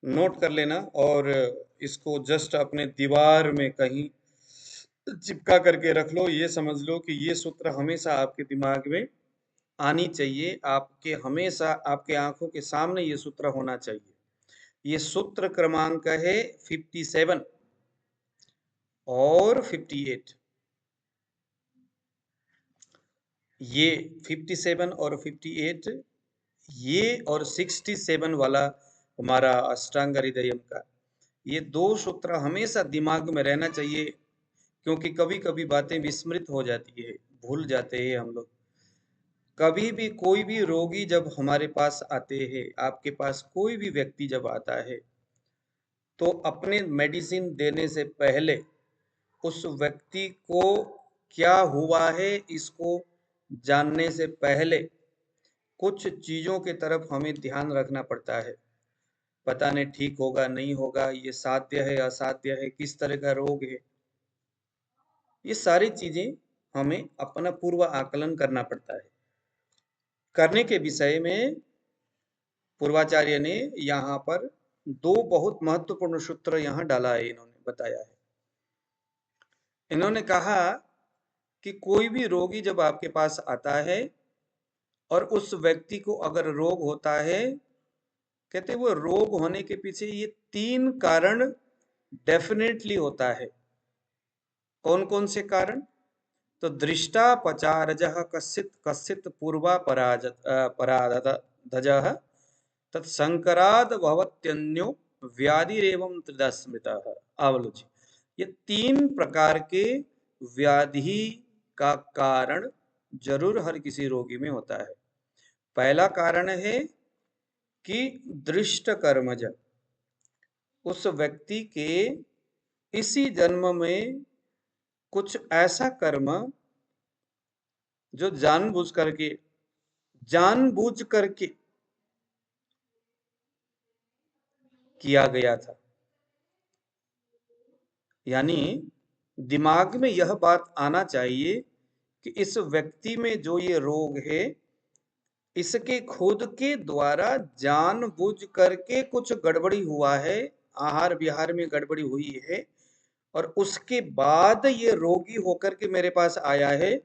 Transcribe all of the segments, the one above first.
Note कर लेना और इसको जस्ट अपने दीवार में कहीं चिपका करके रख लो। ये समझ लो कि ये सूत्र हमेशा आपके दिमाग में आनी चाहिए, आपके हमेशा आपके आंखों के सामने ये सूत्र होना चाहिए। ये सूत्र क्रमांक है 57 और 58। ये 57 और 58, ये और 67 वाला हमारा अष्टांग हृदयम का, ये दो सूत्र हमेशा दिमाग में रहना चाहिए, क्योंकि कभी कभी बातें विस्मृत हो जाती है, भूल जाते हैं हम लोग। कभी भी कोई भी रोगी जब हमारे पास आते हैं, आपके पास कोई भी व्यक्ति जब आता है, तो अपने मेडिसिन देने से पहले उस व्यक्ति को क्या हुआ है इसको जानने से पहले कुछ चीजों के तरफ हमें ध्यान रखना पड़ता है। पता नहीं ठीक होगा नहीं होगा, ये साध्य है असाध्य है, किस तरह का रोग है, ये सारी चीजें हमें अपना पूर्व आकलन करना पड़ता है। करने के विषय में पूर्वाचार्य ने यहाँ पर दो बहुत महत्वपूर्ण सूत्र यहाँ डाला है, इन्होंने बताया है। इन्होंने कहा कि कोई भी रोगी जब आपके पास आता है और उस व्यक्ति को अगर रोग होता है, कहते वो रोग होने के पीछे ये तीन कारण डेफिनेटली होता है। कौन कौन से कारण? तो दृष्टा पचारजः कश्चित् कश्चित् पूर्वा पराधजः तत्संकराद भवत्यन्यो व्याधिरेवं त्रिधा स्मृतः। आवलो जी, ये तीन प्रकार के व्याधि का कारण जरूर हर किसी रोगी में होता है। पहला कारण है कि दृष्ट कर्मज, उस व्यक्ति के इसी जन्म में कुछ ऐसा कर्म जो जानबूझ करके किया गया था। यानी दिमाग में यह बात आना चाहिए कि इस व्यक्ति में जो ये रोग है, इसके खुद के द्वारा जानबूझ करके कुछ गड़बड़ी हुआ है, आहार विहार में गड़बड़ी हुई है, और उसके बाद ये रोगी होकर के मेरे पास आया है।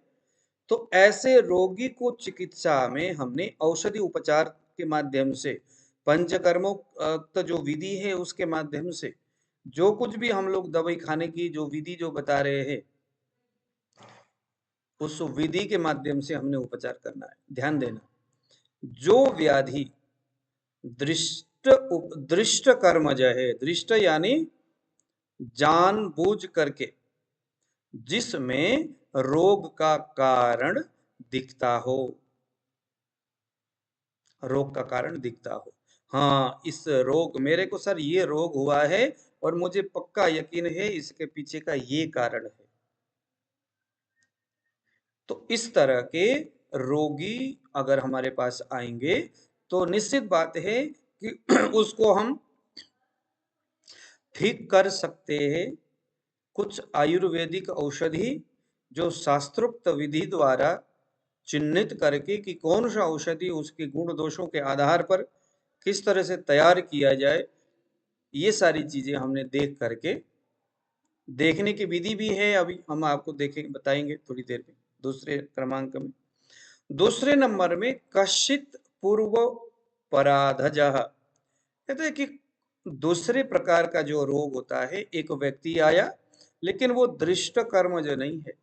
तो ऐसे रोगी को चिकित्सा में हमने औषधि उपचार के माध्यम से, पंचकर्मोक्त जो विधि है उसके माध्यम से, जो कुछ भी हम लोग दवाई खाने की जो विधि जो बता रहे हैं, उस विधि के माध्यम से हमने उपचार करना है। ध्यान देना, जो व्याधि दृष्ट कर्मज है, दृष्ट यानी जानबूझ करके, जिसमें रोग का कारण दिखता हो, रोग का कारण दिखता हो। हाँ, इस रोग, मेरे को सर ये रोग हुआ है और मुझे पक्का यकीन है इसके पीछे का ये कारण है। तो इस तरह के रोगी अगर हमारे पास आएंगे तो निश्चित बात है कि उसको हम ठीक कर सकते हैं। कुछ आयुर्वेदिक औषधि जो शास्त्रोक्त विधि द्वारा चिन्हित करके कि कौन सा औषधि उसके गुण दोषों के आधार पर किस तरह से तैयार किया जाए, ये सारी चीजें हमने देख करके, देखने की विधि भी है, अभी हम आपको देखेंगे बताएंगे थोड़ी देर में दूसरे क्रमांक में। दूसरे नंबर में कश्चित् पूर्व पराधजः, कहते हैं कि दूसरे प्रकार का जो रोग होता है, एक व्यक्ति आया लेकिन वो दृष्ट कर्म जो नहीं है,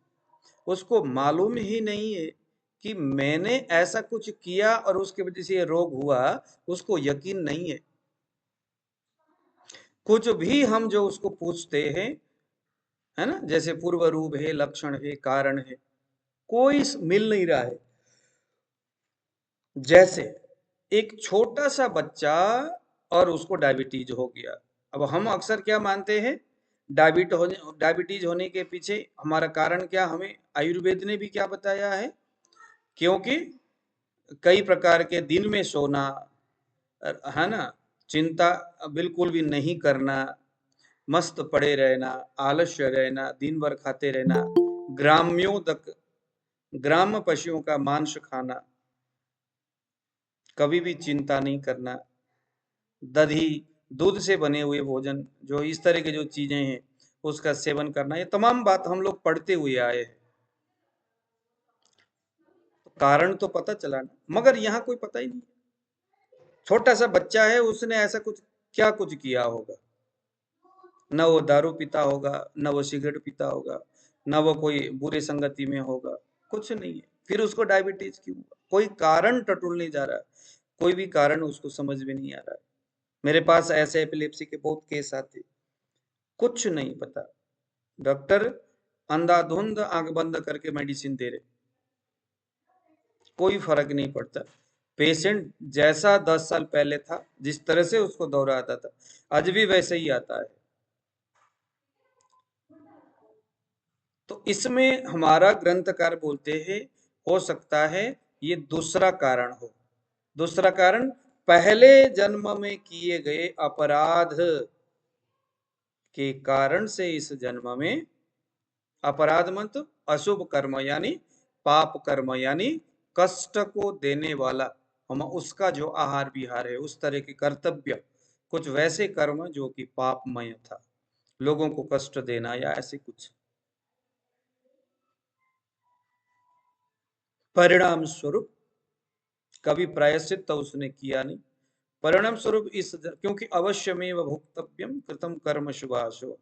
उसको मालूम ही नहीं है कि मैंने ऐसा कुछ किया और उसके वजह से ये रोग हुआ, उसको यकीन नहीं है। कुछ भी हम जो उसको पूछते हैं, है ना, जैसे पूर्व रूप है, लक्षण है, कारण है, कोई मिल नहीं रहा है। जैसे एक छोटा सा बच्चा और उसको डायबिटीज हो गया। अब हम अक्सर क्या मानते हैं, डायबिटीज होने के पीछे हमारा कारण क्या, हमें आयुर्वेद ने भी क्या बताया है, क्योंकि कई प्रकार के दिन में सोना, है ना, चिंता बिल्कुल भी नहीं करना, मस्त पड़े रहना, आलस्य रहना, दिन भर खाते रहना, ग्राम्योदक ग्राम पशुओं का मांस खाना, कभी भी चिंता नहीं करना, दधी दूध से बने हुए भोजन, जो इस तरह के जो चीजें हैं उसका सेवन करना, ये तमाम बात हम लोग पढ़ते हुए आए हैं। तो कारण तो पता चला ना, मगर यहाँ कोई पता ही नहीं। छोटा सा बच्चा है, उसने ऐसा कुछ क्या कुछ किया होगा? न वो दारू पीता होगा, न वो सिगरेट पीता होगा, न वो कोई बुरे संगति में होगा, कुछ नहीं है, फिर उसको डायबिटीज क्यों हुआ? कोई कारण टटोल नहीं जा रहा है, कोई भी कारण उसको समझ में नहीं आ रहा है। मेरे पास ऐसे एपिलेप्सी के बहुत केस आते, कुछ नहीं पता, डॉक्टर अंधाधुंध आंख बंद करके मेडिसिन दे रहे, कोई फर्क नहीं पड़ता। पेशेंट जैसा 10 साल पहले था, जिस तरह से उसको दौरा आता था, आज भी वैसे ही आता है। तो इसमें हमारा ग्रंथकार बोलते हैं, हो सकता है ये दूसरा कारण हो। दूसरा कारण, पहले जन्म में किए गए अपराध के कारण से इस जन्म में, अपराध मतलब अशुभ कर्म यानी पाप कर्म, यानी कष्ट को देने वाला, हम उसका जो आहार विहार है, उस तरह के कर्तव्य, कुछ वैसे कर्म जो कि पापमय था, लोगों को कष्ट देना या ऐसे कुछ। परिणाम स्वरूप कभी प्रायश्चित तो उसने किया नहीं, परिणाम स्वरूप क्योंकि अवश्य में भोक्तव्यम कृतम कर्म शुभाशुभ,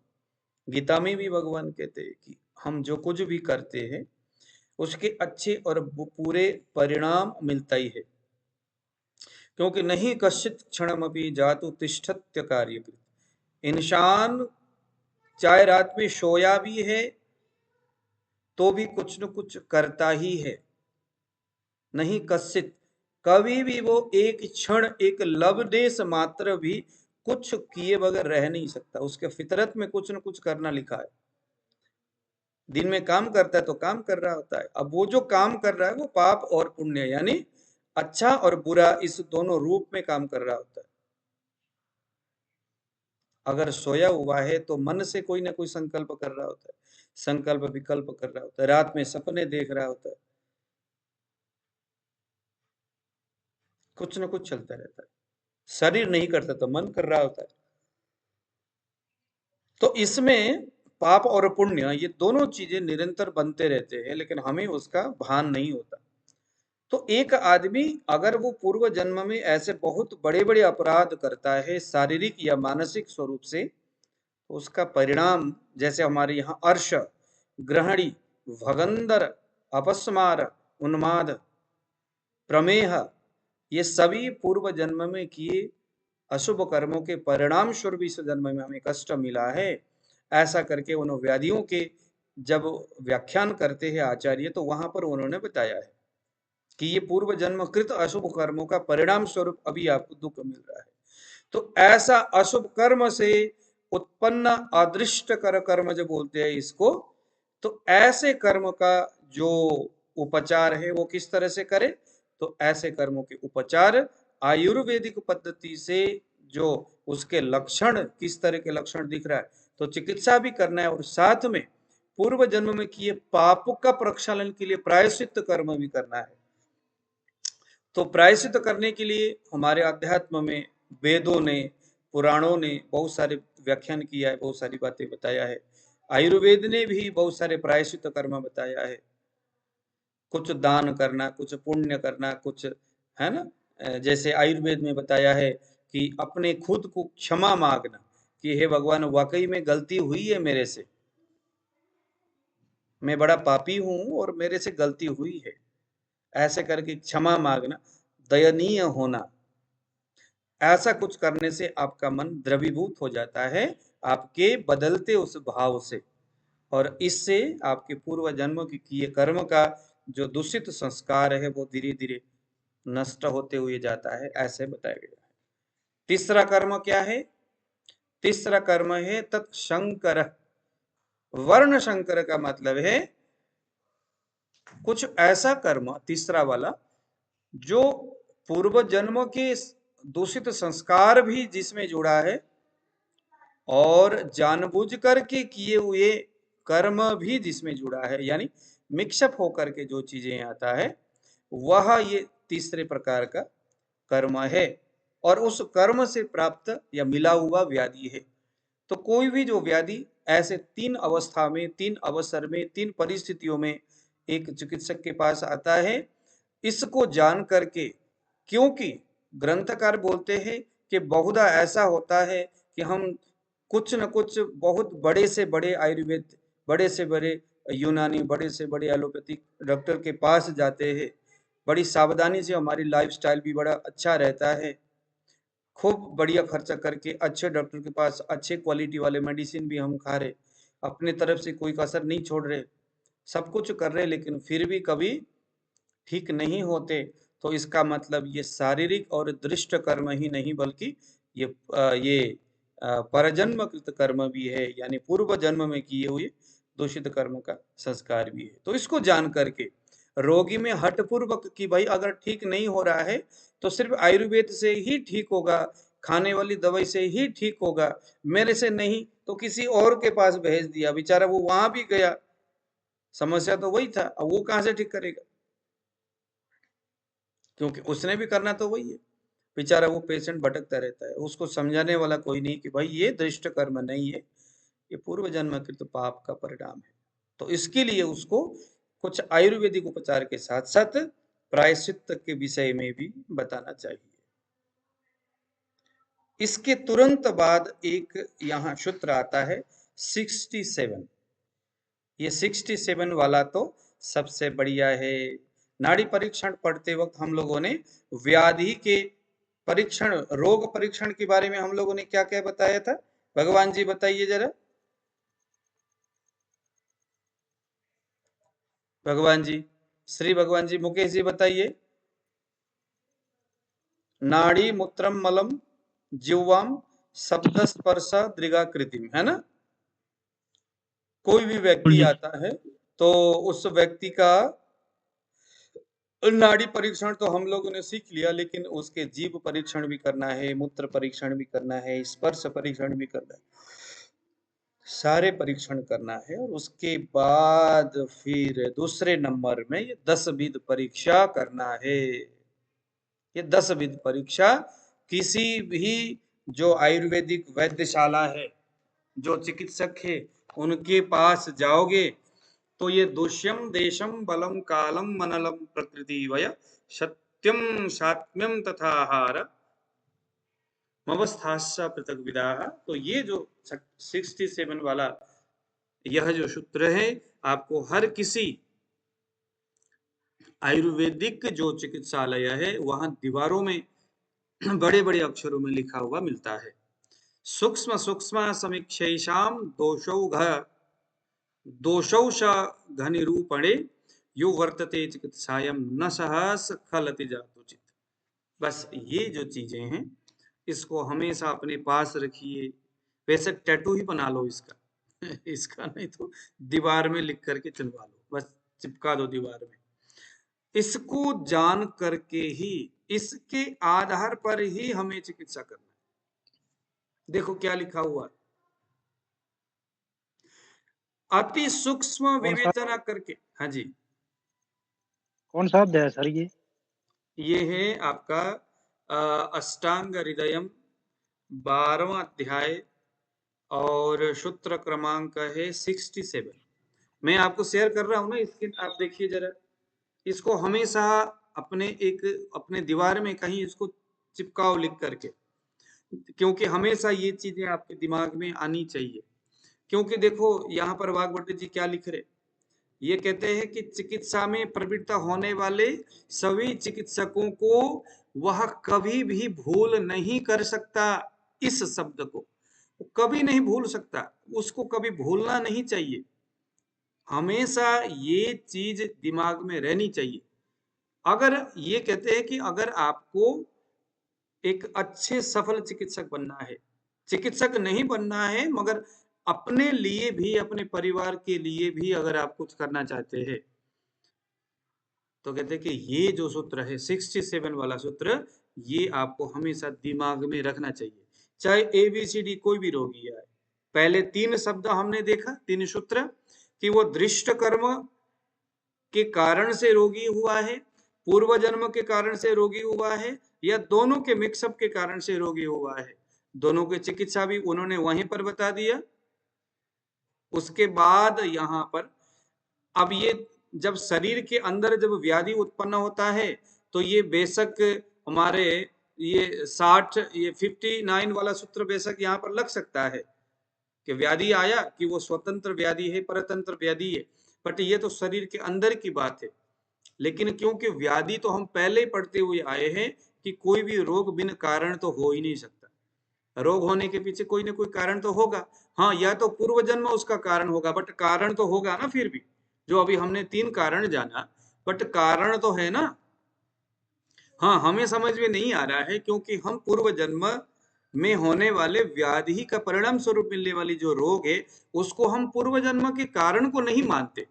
गीता में भी भगवान कहते हैं कि हम जो कुछ भी करते हैं उसके अच्छे और पूरे परिणाम मिलता ही है। क्योंकि नहीं कश्चित क्षणमपि जातु तिष्ठत्य कार्यकृत, इंसान चाहे रात में सोया भी है तो भी कुछ न कुछ करता ही है। नहीं कश्चित, कभी भी वो एक क्षण, एक लवलेश मात्र भी कुछ किए बगैर रह नहीं सकता, उसके फितरत में कुछ न कुछ करना लिखा है। दिन में काम करता है तो काम कर रहा होता है, अब वो जो काम कर रहा है वो पाप और पुण्य यानी अच्छा और बुरा इस दोनों रूप में काम कर रहा होता है। अगर सोया हुआ है तो मन से कोई ना कोई संकल्प कर रहा होता है, संकल्प विकल्प कर रहा होता है, रात में सपने देख रहा होता है, कुछ ना कुछ चलता रहता है। शरीर नहीं करता तो मन कर रहा होता है। तो इसमें पाप और पुण्य ये दोनों चीजें निरंतर बनते रहते हैं, लेकिन हमें उसका भान नहीं होता। तो एक आदमी अगर वो पूर्व जन्म में ऐसे बहुत बड़े बड़े अपराध करता है शारीरिक या मानसिक स्वरूप से, तो उसका परिणाम, जैसे हमारे यहाँ अर्श, ग्रहणी, भगंदर, अपस्मार, उन्माद, प्रमेह, ये सभी पूर्व जन्म में किए अशुभ कर्मों के परिणाम स्वरूप इस जन्म में हमें कष्ट मिला है। ऐसा करके उन व्याधियों के जब व्याख्यान करते हैं आचार्य, तो वहां पर उन्होंने बताया है कि ये पूर्व जन्म कृत अशुभ कर्मों का परिणाम स्वरूप अभी आपको दुख मिल रहा है। तो ऐसा अशुभ कर्म से उत्पन्न अदृष्ट कर कर्म जो बोलते हैं इसको, तो ऐसे कर्म का जो उपचार है वो किस तरह से करे? तो ऐसे कर्मों के उपचार आयुर्वेदिक पद्धति से, जो उसके लक्षण किस तरह के लक्षण दिख रहा है, तो चिकित्सा भी करना है और साथ में पूर्व जन्म में किए पाप का प्रक्षालन के लिए प्रायश्चित कर्म भी करना है। तो प्रायश्चित करने के लिए हमारे अध्यात्म में वेदों ने, पुराणों ने बहुत सारे व्याख्यान किया है, बहुत सारी बातें बताया है। आयुर्वेद ने भी बहुत सारे प्रायश्चित कर्म बताया है, कुछ दान करना, कुछ पुण्य करना, कुछ, है ना। जैसे आयुर्वेद में बताया है कि अपने खुद को क्षमा मांगना, कि हे भगवान वाकई में गलती हुई है मेरे से, मैं बड़ा पापी हूं और मेरे से गलती हुई है, ऐसे करके क्षमा मांगना, दयनीय होना। ऐसा कुछ करने से आपका मन द्रवीभूत हो जाता है आपके बदलते उस भाव से, और इससे आपके पूर्व जन्म के किए कर्म का जो दूषित संस्कार है वो धीरे धीरे नष्ट होते हुए जाता है, ऐसे बताया गया है। तीसरा कर्म क्या है? तीसरा कर्म है तत्शंकर। वर्ण शंकर का मतलब है कुछ ऐसा कर्म, तीसरा वाला, जो पूर्व जन्म के दूषित संस्कार भी जिसमें जुड़ा है और जानबूझ करके किए हुए कर्म भी जिसमें जुड़ा है, यानी मिक्सअप होकर के जो चीजें आता है, वह ये तीसरे प्रकार का कर्म है। और उस कर्म से प्राप्त या मिला हुआ व्याधि है। तो कोई भी जो व्याधि ऐसे 3 अवस्था में, 3 अवसर में, 3 परिस्थितियों में एक चिकित्सक के पास आता है, इसको जान करके, क्योंकि ग्रंथकार बोलते हैं कि बहुधा ऐसा होता है कि हम कुछ न कुछ बहुत बड़े से बड़े आयुर्वेद, बड़े से बड़े यूनानी, बड़े से बड़े एलोपैथिक डॉक्टर के पास जाते हैं। बड़ी सावधानी से हमारी लाइफस्टाइल भी बड़ा अच्छा रहता है, खूब बढ़िया खर्चा करके अच्छे डॉक्टर के पास अच्छे क्वालिटी वाले मेडिसिन भी हम खा रहे, अपने तरफ से कोई कसर नहीं छोड़ रहे, सब कुछ कर रहे, लेकिन फिर भी कभी ठीक नहीं होते। तो इसका मतलब ये शारीरिक और दृष्ट कर्म ही नहीं, बल्कि ये परजन्म कृत कर्म भी है, यानी पूर्व जन्म में किए हुए दूषित कर्म का संस्कार भी है। तो इसको जान करके रोगी में हठ पूर्वक कि भाई अगर ठीक नहीं हो रहा है तो सिर्फ आयुर्वेद से ही ठीक होगा, खाने वाली दवाई से ही ठीक होगा, मेरे से नहीं, तो किसी और के पास भेज दिया, बेचारा वो वहां भी गया, समस्या तो वही था, अब वो कहां से ठीक करेगा, क्योंकि उसने भी करना तो वही है। बेचारा वो पेशेंट भटकता रहता है, उसको समझाने वाला कोई नहीं कि भाई ये दृष्ट कर्म नहीं है, ये पूर्व जन्म के तो पाप का परिणाम है। तो इसके लिए उसको कुछ आयुर्वेदिक उपचार के साथ साथ प्रायश्चित के विषय में भी बताना चाहिए। इसके तुरंत बाद एक यहाँ सूत्र आता है 67। ये 67 वाला तो सबसे बढ़िया है। नाड़ी परीक्षण पढ़ते वक्त हम लोगों ने व्याधि के परीक्षण, रोग परीक्षण के बारे में हम लोगों ने क्या क्या बताया था, भगवान जी बताइए जरा। भगवान जी, श्री भगवान जी, मुकेश जी बताइए। नाड़ी मूत्रम मलम जिह्वाम शब्द स्पर्श दृगा कृतिम, है ना। कोई भी व्यक्ति जी। आता है तो उस व्यक्ति का नाड़ी परीक्षण तो हम लोगों ने सीख लिया, लेकिन उसके जीभ परीक्षण भी करना है, मूत्र परीक्षण भी करना है, स्पर्श परीक्षण भी करना है, सारे परीक्षण करना है। और उसके बाद फिर दूसरे नंबर में ये 10 विध परीक्षा करना है। ये 10 विध परीक्षा किसी भी जो आयुर्वेदिक वैद्यशाला है, जो चिकित्सक है, उनके पास जाओगे तो ये दुष्यम देशम बलम कालम मनलम प्रकृति वय सत्यम सात्म्यम तथा आहार मवस्थास्या पृथक विदा। तो ये जो 67 वाला यह जो सूत्र है, आपको हर किसी आयुर्वेदिक जो चिकित्सालय है वहां दीवारों में बड़े बड़े अक्षरों में लिखा हुआ मिलता है। सूक्ष्म सूक्ष्म समीक्षेषाम दोषौष घनिरूपणे यो वर्तते चिकित्सायम न सहस खलति जातुचित। बस ये जो चीजें हैं इसको हमेशा अपने पास रखिए। वैसे टैटू ही बना लो इसका इसका नहीं तो दीवार में लिख करके चलवा लो, बस चिपका दो दीवार में। इसको जान करके ही, इसके आधार पर ही हमें चिकित्सा करना है। देखो क्या लिखा हुआ, अति सूक्ष्म कौन सा विवेचना करके। हाँ जी, कौन सा अध्याय है सर ये है आपका अष्टांग हृदयम 12वां अध्याय और सूत्र क्रमांक है 67। मैं आपको शेयर कर रहा हूं ना स्क्रीन, आप देखिए जरा। इसको हमेशा अपने दीवार में कहीं इसको चिपकाओ लिख करके, क्योंकि हमेशा ये चीजें आपके दिमाग में आनी चाहिए। क्योंकि देखो यहाँ पर वाघभट्ट जी क्या लिख रहे, ये कहते हैं कि चिकित्सा में प्रवृत्त होने वाले सभी चिकित्सकों को वह कभी भी भूल नहीं कर सकता। इस शब्द को कभी नहीं भूल सकता, उसको कभी भूलना नहीं चाहिए। हमेशा ये चीज दिमाग में रहनी चाहिए। अगर ये कहते हैं कि अगर आपको एक अच्छे सफल चिकित्सक बनना है, चिकित्सक नहीं बनना है मगर अपने लिए भी, अपने परिवार के लिए भी अगर आप कुछ करना चाहते हैं, तो कहते हैं कि ये जो सूत्र है 67 वाला सूत्र, ये आपको हमेशा दिमाग में रखना चाहिए। चाहे ABCD कोई भी रोगी आए, पहले 3 शब्द हमने देखा, 3 सूत्र, कि वो दृष्ट कर्म के कारण से रोगी हुआ है, पूर्व जन्म के कारण से रोगी हुआ है या दोनों के मिक्सअप के कारण से रोगी हुआ है, दोनों की चिकित्सा भी उन्होंने वहीं पर बता दिया। उसके बाद यहाँ पर अब ये जब शरीर के अंदर जब व्याधि उत्पन्न होता है तो ये बेशक हमारे ये 60 ये 59 वाला सूत्र बेशक यहाँ पर लग सकता है कि व्याधि आया कि वो स्वतंत्र व्याधि है, परतंत्र व्याधि है, बट ये तो शरीर के अंदर की बात है। लेकिन क्योंकि व्याधि तो हम पहले ही पढ़ते हुए आए हैं कि कोई भी रोग बिन कारण तो हो ही नहीं सकता। रोग होने के पीछे कोई ना कोई कारण तो होगा। हाँ, या तो पूर्व जन्म उसका कारण होगा, बट कारण तो होगा ना। फिर भी जो अभी हमने 3 कारण जाना, बट कारण तो है ना। हाँ, हमें समझ में नहीं आ रहा है क्योंकि हम पूर्व जन्म में होने वाले व्याधि का परिणाम स्वरूप मिलने वाली जो रोग है उसको हम पूर्व जन्म के कारण को नहीं मानते,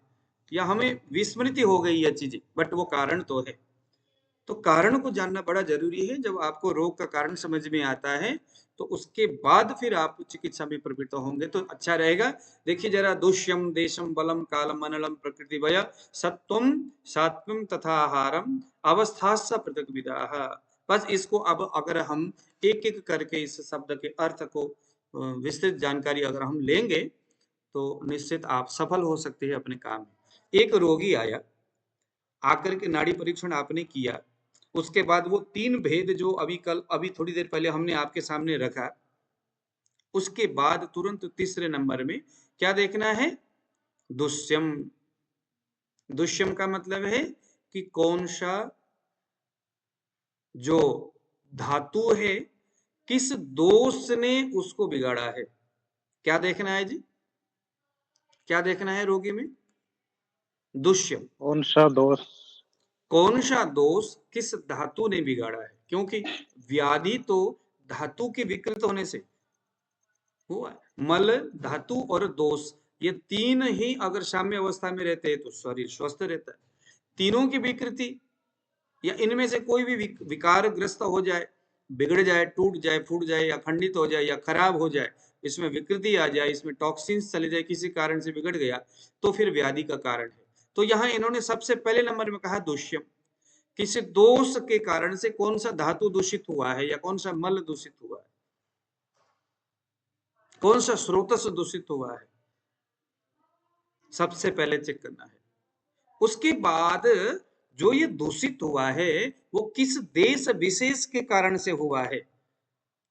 या हमें विस्मृति हो गई यह चीजें, बट वो कारण तो है। तो कारण को जानना बड़ा जरूरी है। जब आपको रोग का कारण समझ में आता है तो उसके बाद फिर आप चिकित्सा में प्रवृत्त होंगे तो अच्छा रहेगा। देखिए जरा, दुष्यम देशम बलम कालम मनलम प्रकृति वय सत्वम सात्वम तथा आहारम अवस्थास्स पृथक विदाः। बस इसको अब अगर हम एक एक करके इस शब्द के अर्थ को विस्तृत जानकारी अगर हम लेंगे तो निश्चित आप सफल हो सकते हैं अपने काम में। एक रोगी आया, आकर के नाड़ी परीक्षण आपने किया, उसके बाद वो 3 भेद जो अभी थोड़ी देर पहले हमने आपके सामने रखा, उसके बाद तुरंत तीसरे नंबर में क्या देखना है? दुष्यम। दुष्यम का मतलब है कि कौन सा जो धातु है, किस दोष ने उसको बिगाड़ा है। क्या देखना है जी? क्या देखना है रोगी में? दुष्यम। कौन सा दोष? कौन सा दोष किस धातु ने बिगाड़ा है, क्योंकि व्याधि तो धातु के विकृत होने से हुआ है। मल, धातु और दोष, ये 3 ही अगर साम्य अवस्था में रहते हैं तो शरीर स्वस्थ रहता है। तीनों की विकृति या इनमें से कोई भी विकार ग्रस्त हो जाए, बिगड़ जाए, टूट जाए, फूट जाए या खंडित हो जाए या खराब हो जाए, इसमें विकृति आ जाए, इसमें टॉक्सिन्स चले जाए, किसी कारण से बिगड़ गया तो फिर व्याधि का कारण है। तो यहाँ इन्होंने सबसे पहले नंबर में कहा दुष्यम। किसी दोष के कारण से कौन सा धातु दूषित हुआ है या कौन सा मल दूषित हुआ है, कौन सा स्रोत से दूषित हुआ है, सबसे पहले चेक करना है। उसके बाद जो ये दूषित हुआ है वो किस देश विशेष के कारण से हुआ है।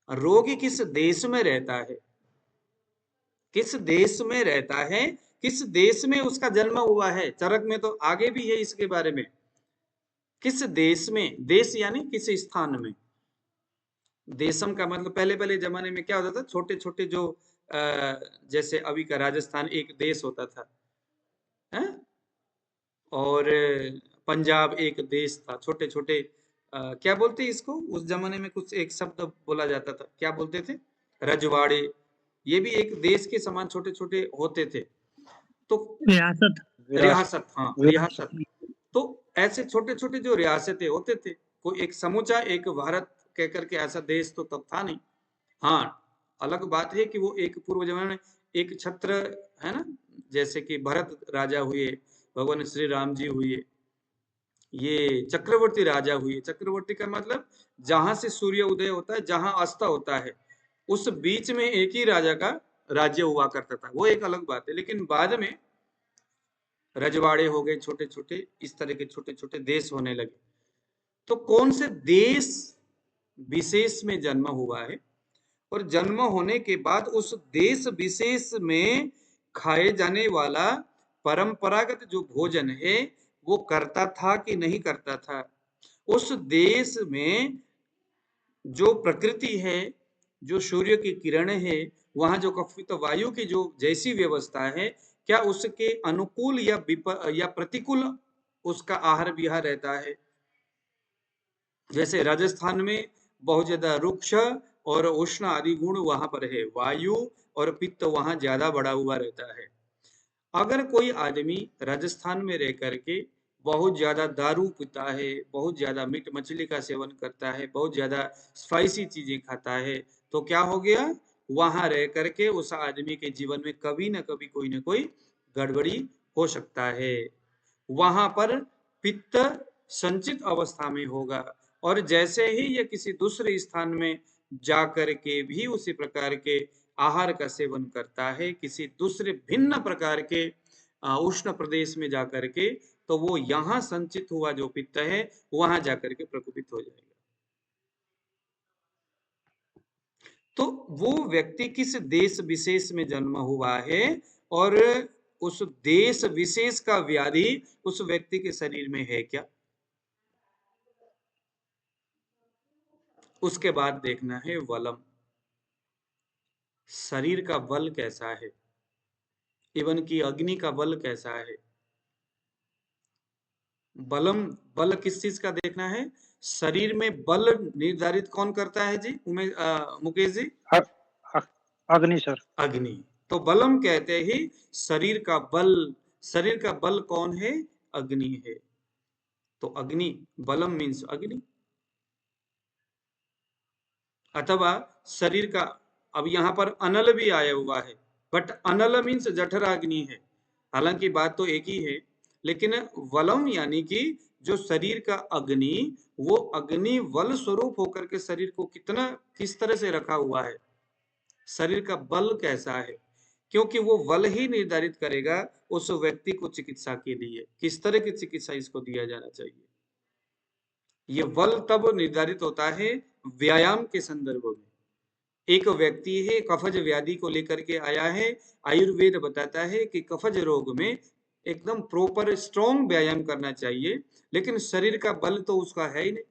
रोगी किस देश में रहता है, किस देश में रहता है, किस देश में उसका जन्म हुआ है। चरक में तो आगे भी है इसके बारे में। किस देश में, देश यानी किस स्थान में। देशम का मतलब पहले पहले जमाने में क्या होता था, छोटे छोटे जो जैसे अभी का राजस्थान एक देश होता था है? और पंजाब एक देश था। छोटे छोटे क्या बोलते इसको, उस जमाने में कुछ एक शब्द बोला जाता था, क्या बोलते थे? रजवाड़े। ये भी एक देश के समान छोटे छोटे होते थे। तो रियासत। रियासत, हाँ रियासत। विरासत। तो ऐसे छोटे छोटे जो रियासतें होते थे, कोई एक समूचा एक भारत कहकर के ऐसा देश तो तब था नहीं। हाँ, अलग बात है कि वो एक पूर्व जमाने में एक छत्र है ना, जैसे कि भरत राजा हुए, भगवान श्री राम जी हुए, ये चक्रवर्ती राजा हुए। चक्रवर्ती का मतलब जहां से सूर्य उदय होता है, जहां अस्त होता है, उस बीच में एक ही राजा का राज्य हुआ करता था, वो एक अलग बात है। लेकिन बाद में रजवाड़े हो गए, छोटे छोटे इस तरह के छोटे छोटे देश होने लगे। तो कौन से देश विशेष में जन्म हुआ है और जन्म होने के बाद उस देश विशेष में खाए जाने वाला परंपरागत जो भोजन है वो करता था कि नहीं करता था। उस देश में जो प्रकृति है, जो सूर्य की किरण है, वहां जो कफित वायु की जो जैसी व्यवस्था है, क्या उसके अनुकूल या प्रतिकूल उसका आहार विहार रहता है। जैसे राजस्थान में बहुत ज्यादा रुक्ष और उष्ण आदि गुण वहां पर है, वायु और पित्त वहां ज्यादा बढ़ा हुआ रहता है। अगर कोई आदमी राजस्थान में रह करके बहुत ज्यादा दारू पीता है, बहुत ज्यादा मीट मछली का सेवन करता है, बहुत ज्यादा स्पाइसी चीजें खाता है, तो क्या हो गया, वहां रह करके उस आदमी के जीवन में कभी ना कभी कोई ना कोई गड़बड़ी हो सकता है। वहां पर पित्त संचित अवस्था में होगा, और जैसे ही यह किसी दूसरे स्थान में जाकर के भी उसी प्रकार के आहार का सेवन करता है, किसी दूसरे भिन्न प्रकार के उष्ण प्रदेश में जाकर के, तो वो यहाँ संचित हुआ जो पित्त है वहां जाकर के प्रकोपित हो जाएगा। तो वो व्यक्ति किस देश विशेष में जन्म हुआ है और उस देश विशेष का व्याधि उस व्यक्ति के शरीर में है क्या, उसके बाद देखना है वलम, शरीर का बल कैसा है, इवन की अग्नि का बल कैसा है। बलम, बल किस चीज का देखना है, शरीर में बल निर्धारित कौन करता है जी मुकेश जी? अग्नि सर। अग्नि। तो बलम कहते ही शरीर का बल, शरीर का बल कौन है, अग्नि है। तो अग्नि, बलम मीन्स अग्नि, अथवा शरीर का, अब यहां पर अनल भी आया हुआ है, बट अनल मीन्स जठराग्नि है, हालांकि बात तो एक ही है, लेकिन वलम यानी कि जो शरीर का अग्नि, वो अग्नि वल स्वरूप होकर के शरीर को कितना किस तरह से रखा हुआ है, शरीर का बल कैसा है, क्योंकि वो बल ही निर्धारित करेगा उस व्यक्ति को चिकित्सा के लिए किस तरह की चिकित्सा इसको दिया जाना चाहिए। ये बल तब निर्धारित होता है व्यायाम के संदर्भ में। एक व्यक्ति है कफज व्याधि को लेकर के आया है, आयुर्वेद बताता है कि कफज रोग में एकदम प्रॉपर स्ट्रॉन्ग व्यायाम करना चाहिए, लेकिन शरीर का बल तो उसका है ही नहीं,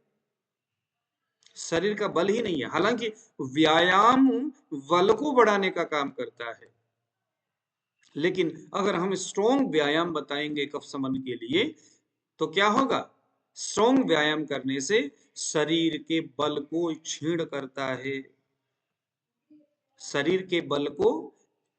शरीर का बल ही नहीं है। हालांकि व्यायाम बल को बढ़ाने का काम करता है, लेकिन अगर हम स्ट्रॉन्ग व्यायाम बताएंगे कफ शमन के लिए तो क्या होगा, स्ट्रॉन्ग व्यायाम करने से शरीर के बल को क्षीण करता है, शरीर के बल को,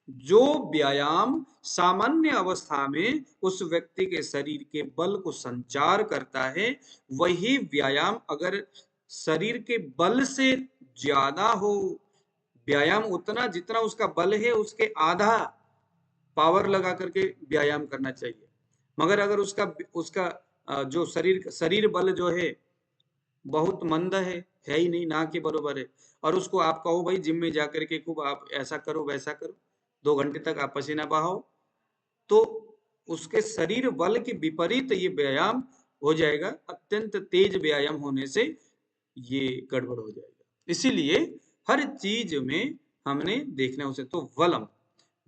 जो व्यायाम सामान्य अवस्था में उस व्यक्ति के शरीर के बल को संचार करता है, वही व्यायाम अगर शरीर के बल से ज्यादा हो, व्यायाम उतना जितना उसका बल है उसके आधा पावर लगा करके व्यायाम करना चाहिए, मगर अगर उसका उसका जो शरीर बल जो है बहुत मंद है ही नहीं, ना के बराबर है, और उसको आप कहो भाई जिम में जाकर के खूब आप ऐसा करो वैसा करो, 2 घंटे तक आप पसीना बहाओ, तो उसके शरीर बल के विपरीत ये व्यायाम हो जाएगा, अत्यंत तेज व्यायाम होने से ये गड़बड़ हो जाएगा। इसीलिए हर चीज में हमने देखना उसे, तो वलम,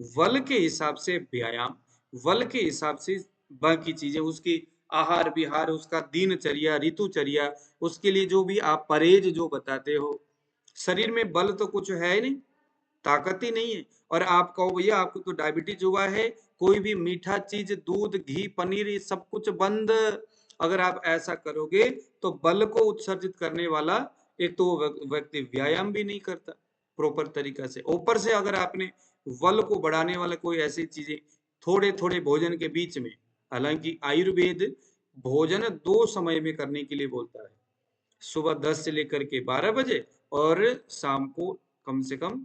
वल के हिसाब से व्यायाम, वल के हिसाब से बाकी चीजें, उसकी आहार विहार, उसका दिनचर्या ऋतुचर्या, उसके लिए जो भी आप परहेज जो बताते हो, शरीर में बल तो कुछ है ही नहीं, ताकत ही नहीं है, और आप कहो भैया आपको तो डायबिटीज हुआ है, कोई भी मीठा चीज दूध घी पनीर ये सब कुछ बंद, अगर आप ऐसा करोगे तो बल को उत्सर्जित करने वाला एक तो व्यक्ति व्यायाम भी नहीं करता प्रॉपर तरीका से, ऊपर से अगर आपने बल को बढ़ाने वाला कोई ऐसी चीजें थोड़े थोड़े भोजन के बीच में, हालांकि आयुर्वेद भोजन 2 समय में करने के लिए बोलता है, सुबह 10 से लेकर के 12 बजे और शाम को कम से कम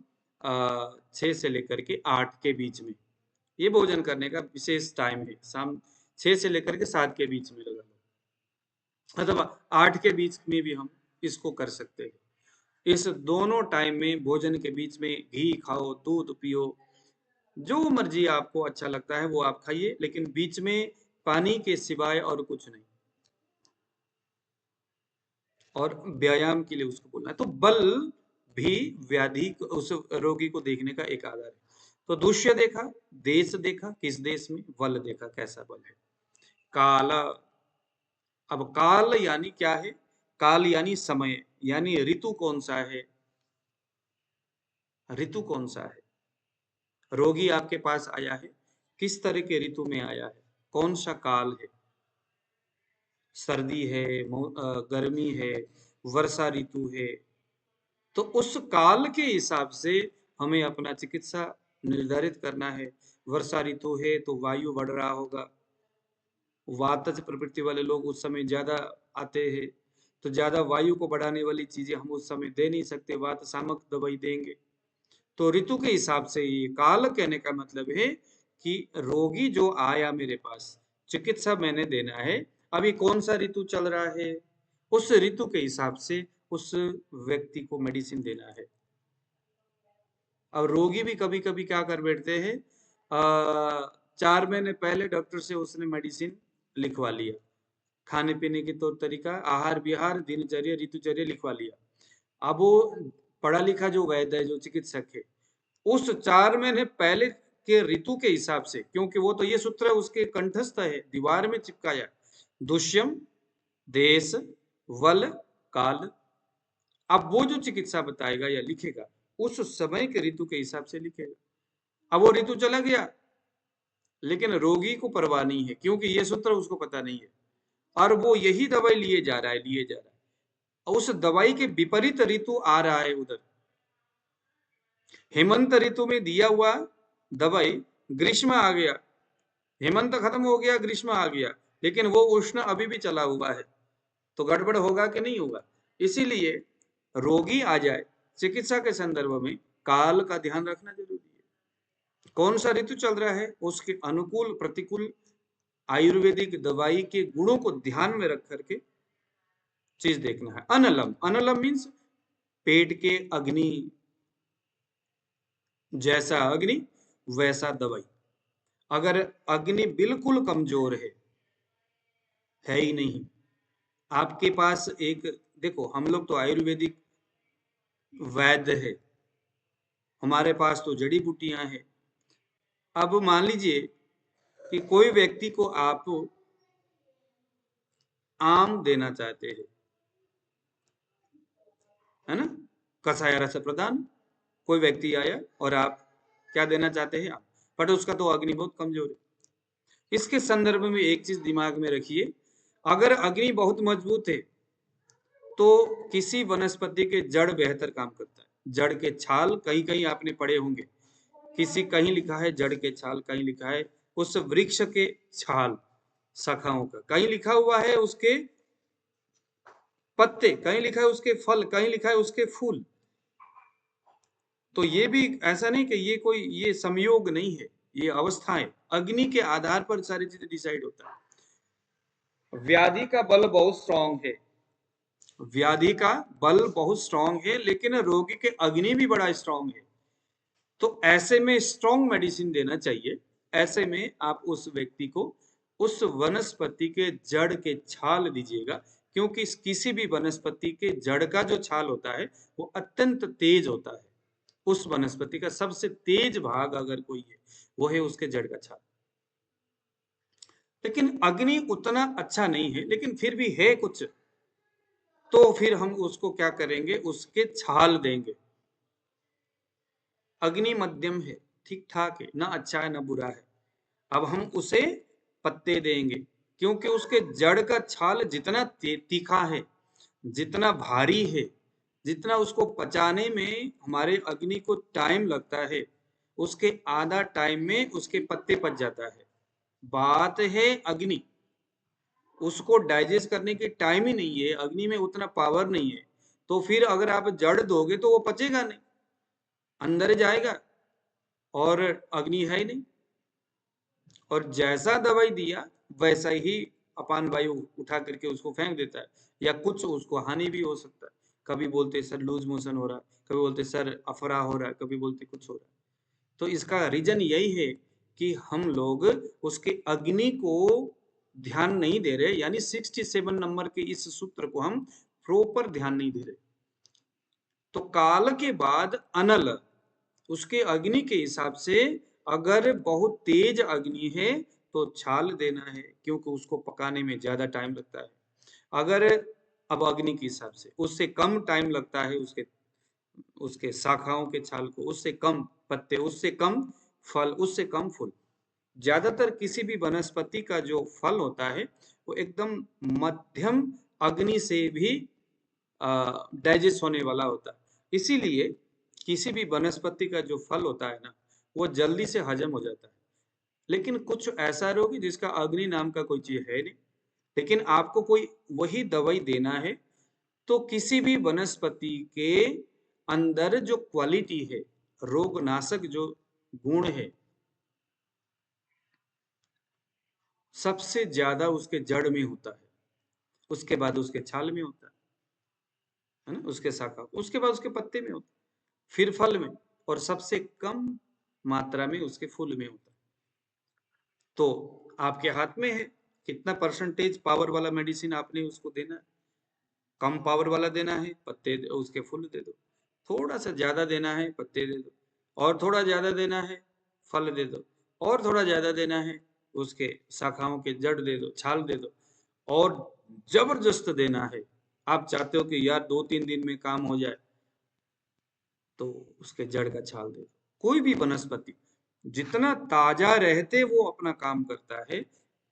6 से लेकर के 8 के बीच में, ये भोजन करने का विशेष टाइम है, शाम 6 से लेकर के 7 के बीच में लगा लो, अथवा 8 के बीच में भी हम इसको कर सकते हैं। इस दोनों टाइम में भोजन के बीच में घी खाओ, दूध पियो, जो मर्जी आपको अच्छा लगता है वो आप खाइए, लेकिन बीच में पानी के सिवाय और कुछ नहीं, और व्यायाम के लिए उसको बोलना है। तो बल भी व्याधि उस रोगी को देखने का एक आधार है। तो दूष्य देखा, देश देखा, किस देश में, बल देखा कैसा बल है, काल, अब काल यानी क्या है, काल यानी समय, यानी ऋतु कौन सा है, ऋतु कौन सा है, रोगी आपके पास आया है, किस तरह के ऋतु में आया है, कौन सा काल है, सर्दी है, गर्मी है, वर्षा ऋतु है, तो उस काल के हिसाब से हमें अपना चिकित्सा निर्धारित करना है। वर्षा ऋतु है तो वायु बढ़ रहा होगा, वातज प्रवृत्ति वाले लोग उस समय ज्यादा आते हैं, तो ज्यादा वायु को बढ़ाने वाली चीजें हम उस समय दे नहीं सकते, वात शामक दवाई देंगे। तो ऋतु के हिसाब से ये काल कहने का मतलब है कि रोगी जो आया मेरे पास, चिकित्सा मैंने देना है, अभी कौन सा ऋतु चल रहा है, उस ऋतु के हिसाब से उस व्यक्ति को मेडिसिन देना है। अब रोगी भी कभी कभी क्या कर बैठते हैं, 4 महीने पहले डॉक्टर से उसने मेडिसिन लिखवा लिया, खाने पीने के तौर तरीका, आहार विहार, दिनचर्या, ऋतुचर्या लिखवा लिया। अब वो पढ़ा लिखा जो वैद्य है, जो चिकित्सक है, उस 4 महीने पहले के ऋतु के हिसाब से, क्योंकि वो तो ये सूत्र उसके कंठस्थ है, दीवार में चिपकाया, दुष्यम देश वल काल। अब वो जो चिकित्सा बताएगा या लिखेगा उस समय के ऋतु के हिसाब से लिखेगा। अब वो ऋतु चला गया, लेकिन रोगी को परवाह नहीं है, क्योंकि ये सूत्र उसको पता नहीं है, और वो यही दवाई लिए जा रहा है। उस दवाई के विपरीत ऋतु आ रहा है उधर। हेमंत ऋतु में दिया हुआ दवाई ग्रीष्म आ गया, हेमंत खत्म हो गया, ग्रीष्म आ गया, लेकिन वो उष्ण अभी भी चला हुआ है, तो गड़बड़ होगा कि नहीं होगा। इसीलिए रोगी आ जाए, चिकित्सा के संदर्भ में काल का ध्यान रखना जरूरी है। कौन सा ऋतु चल रहा है, उसके अनुकूल प्रतिकूल आयुर्वेदिक दवाई के गुणों को ध्यान में रख करके चीज देखना है। अनलम, अनलम मीन्स पेट के अग्नि, जैसा अग्नि वैसा दवाई। अगर अग्नि बिल्कुल कमजोर है ही नहीं, आपके पास एक, देखो हम लोग तो आयुर्वेदिक वैद्य है, हमारे पास तो जड़ी बूटियां हैं। अब मान लीजिए कि कोई व्यक्ति को आप आम देना चाहते हैं, है ना, कसाया रस प्रदान, कोई व्यक्ति आया और आप क्या देना चाहते हैं, आम, बट उसका तो अग्नि बहुत कमजोर है। इसके संदर्भ में एक चीज दिमाग में रखिए, अगर अग्नि बहुत मजबूत है तो किसी वनस्पति के जड़ बेहतर काम करता है। जड़ के छाल कहीं कहीं आपने पढ़े होंगे, किसी कहीं लिखा है जड़ के छाल, कहीं लिखा है उस वृक्ष के छाल शाखाओं का, कहीं लिखा हुआ है उसके पत्ते, कहीं लिखा है उसके फल, कहीं लिखा है उसके फूल। तो ये भी ऐसा नहीं कि ये कोई ये संयोग नहीं है, ये अवस्थाएं, अग्नि के आधार पर सारी चीजें डिसाइड होता है। व्याधि का बल बहुत स्ट्रांग है, व्याधि का बल बहुत स्ट्रांग है, लेकिन रोगी के अग्नि भी बड़ा स्ट्रांग है। तो ऐसे में स्ट्रांग मेडिसिन देना चाहिए। ऐसे में आप उस व्यक्ति को उस वनस्पति के जड़ के छाल दीजिएगा, क्योंकि किसी भी वनस्पति के जड़ का जो छाल होता है वो अत्यंत तेज होता है। उस वनस्पति का सबसे तेज भाग अगर कोई है वो है उसके जड़ का छाल। लेकिन अग्नि उतना अच्छा नहीं है, लेकिन फिर भी है कुछ, तो फिर हम उसको क्या करेंगे, उसके छाल देंगे। अग्नि मध्यम है, ठीक ठाक है, ना अच्छा है ना बुरा है। अब हम उसे पत्ते देंगे, क्योंकि उसके जड़ का छाल जितना तीखा है, जितना भारी है, जितना उसको पचाने में हमारे अग्नि को टाइम लगता है, उसके आधा टाइम में उसके पत्ते पच जाता है। बात है अग्नि, उसको डाइजेस्ट करने की टाइम ही नहीं है, अग्नि में उतना पावर नहीं है, तो फिर अगर आप जड़ दोगे तो वो पचेगा नहीं, अंदर जाएगा, और अग्नि है ही नहीं। और जैसा दवाई दिया वैसा ही अपान वायु उठा करके उसको फेंक देता है, या कुछ उसको हानि भी हो सकता है। कभी बोलते सर लूज मोशन हो रहा है, कभी बोलते सर अफरा हो रहा है, कभी बोलते कुछ हो रहा है। तो इसका रीजन यही है कि हम लोग उसके अग्नि को ध्यान नहीं दे रहे, यानी 67 नंबर के इस सूत्र को हम प्रॉपर ध्यान नहीं दे रहे। तो काल के बाद अनल, उसके अग्नि के हिसाब से अगर बहुत तेज अग्नि है तो छाल देना है, क्योंकि उसको पकाने में ज्यादा टाइम लगता है। अगर अब अग्नि के हिसाब से उससे कम टाइम लगता है, उसके उसके शाखाओं के छाल को, उससे कम पत्ते, उससे कम फल, उससे कम फूल। ज्यादातर किसी भी वनस्पति का जो फल होता है वो एकदम मध्यम अग्नि से भी डाइजेस्ट होने वाला होता है। इसीलिए किसी भी वनस्पति का जो फल होता है ना, वो जल्दी से हजम हो जाता है। लेकिन कुछ ऐसा रोगी जिसका अग्नि नाम का कोई चीज है नहीं, लेकिन आपको कोई वही दवाई देना है, तो किसी भी वनस्पति के अंदर जो क्वालिटी है, रोगनाशक जो गुण है, सबसे ज्यादा उसके जड़ में होता है, उसके बाद उसके छाल में होता है ना, उसके शाखा, उसके बाद उसके पत्ते में होता है, फिर फल में, और सबसे कम मात्रा में उसके फूल में होता है। तो आपके हाथ में है कितना परसेंटेज पावर वाला मेडिसिन आपने उसको देना है। कम पावर वाला देना है, पत्ते उसके फूल दे दो। थोड़ा सा ज्यादा देना है, पत्ते दे दो। और थोड़ा ज्यादा देना है, फल दे दो। और थोड़ा ज्यादा देना है, उसके शाखाओं के जड़ दे दो, छाल दे दो। और जबरदस्त देना है, आप चाहते हो कि यार 2-3 दिन में काम हो जाए, तो उसके जड़ का छाल दे दो। कोई भी वनस्पति जितना ताजा रहते वो अपना काम करता है,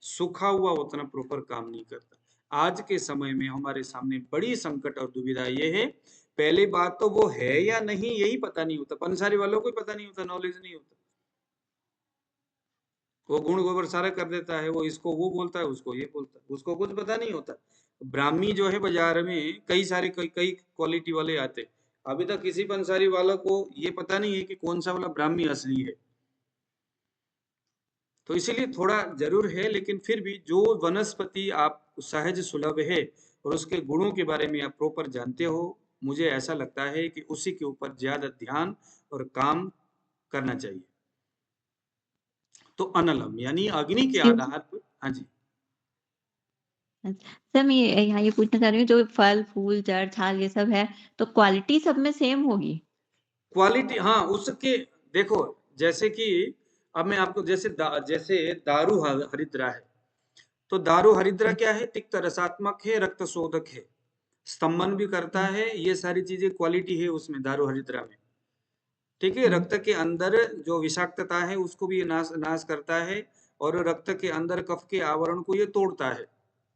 सूखा हुआ उतना प्रॉपर काम नहीं करता। आज के समय में हमारे सामने बड़ी संकट और दुविधा ये है, पहली बात तो वो है या नहीं यही पता नहीं होता, पंसारी वालों को पता नहीं होता, नॉलेज नहीं होता। वो गुण गोबर सारा कर देता है, वो इसको वो बोलता है, उसको ये बोलता है, उसको कुछ पता नहीं होता। ब्राह्मी जो है बाजार में कई सारे कई कई क्वालिटी वाले आते, अभी तक किसी पंसारी वाला को ये पता नहीं है कि कौन सा वाला ब्राह्मी असली है। तो इसीलिए थोड़ा जरूर है, लेकिन फिर भी जो वनस्पति आप सहज सुलभ है और उसके गुणों के बारे में आप प्रॉपर जानते हो, मुझे ऐसा लगता है कि उसी के ऊपर ज्यादा ध्यान और काम करना चाहिए। तो अनलम यानी अग्नि के शिव आधार पर। हाँ जी। अच्छा, सर मैं यहाँ ये पूछना चाह रही हूँ, जो फल, फूल, जड़, छाल ये सब है, तो क्वालिटी सब में सेम होगी? क्वालिटी, हाँ उसके, देखो जैसे कि अब मैं आपको जैसे दारू हरिद्रा है, तो दारू हरिद्रा क्या है, तिक्त रसात्मक है, रक्त शोधक है, स्तंभन भी करता हम्म, है, ये सारी चीजें क्वालिटी है उसमें दारू हरिद्रा में। ठीक है, हम्म, रक्त के अंदर जो विषाक्तता है उसको भी ये नाश नाश करता है, और रक्त के अंदर कफ के आवरण को ये तोड़ता है।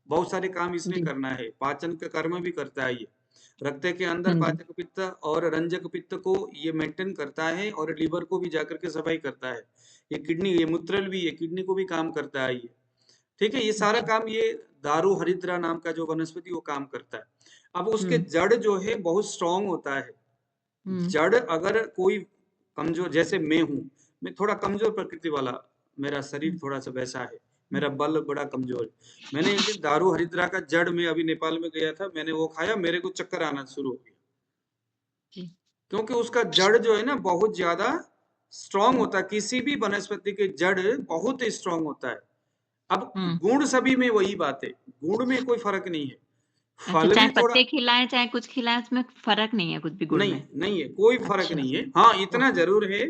बहुत सारे काम इसने जी, करना है, पाचन का कर्म भी करता है ये। रक्त के अंदर हाँ जी, पाचक पित्त और रंजक पित्त को ये मेंटेन करता है, और लीवर को भी जाकर के सफाई करता है। ये किडनी, ये मूत्रल भी, ये किडनी को भी काम करता है ये। ठीक है, ये सारा अच्छा, काम ये दारू हरिद्रा नाम का जो वनस्पति वो काम करता है। अब उसके हुँ, जड़ जो है बहुत स्ट्रांग होता है। हुँ, जड़ अगर कोई कमजोर, जैसे मैं हूं, मैं थोड़ा कमजोर प्रकृति वाला, मेरा शरीर हुँ, थोड़ा सा वैसा है, हुँ, मेरा बल बड़ा कमजोर है। मैंने एक दिन दारू हरिद्रा का जड़ में अभी नेपाल में गया था, मैंने वो खाया, मेरे को चक्कर आना शुरू हो गया, जी, क्योंकि उसका जड़ जो है ना बहुत ज्यादा स्ट्रांग हुँ, होता है। किसी भी वनस्पति के जड़ बहुत स्ट्रांग होता है। अब हुँ, गुण सभी में वही बात है, गुण में कोई फर्क नहीं है। अच्छा, फल चाहे भी थोड़ा, पत्ते खिलाएँ, चाहे कुछ खिलाएँ, उसमें फ़र्क नहीं है कुछ भी गुण नहीं में? नहीं है, कोई फर्क अच्छा, नहीं है। हाँ इतना ओके, जरूर है,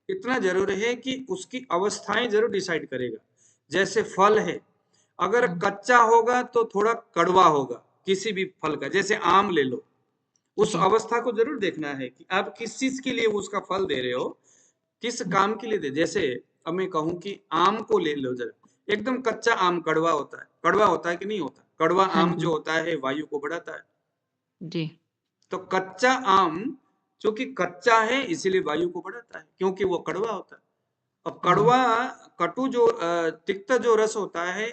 इतना जरूर है कि उसकी अवस्थाएं जरूर डिसाइड करेगा। जैसे फल है, अगर हुँ, कच्चा होगा तो थोड़ा कड़वा होगा, किसी भी फल का, जैसे आम ले लो, उस जी, अवस्था को जरूर देखना है कि आप किस चीज के लिए उसका फल दे रहे हो, किस हुँ, काम के लिए दे। जैसे अब मैं कहूं कि आम को ले लो जरा, एकदम कच्चा आम कड़वा होता है, कड़वा होता है कि नहीं होता, कड़वा हाँ आम जो जी, होता है वायु को बढ़ाता है। जी, तो कच्चा आम, चूंकि कच्चा है इसीलिए वायु को बढ़ाता है, क्योंकि वो कड़वा होता है। अब हुँ, कड़वा, कटु जो तिक्त जो रस होता है,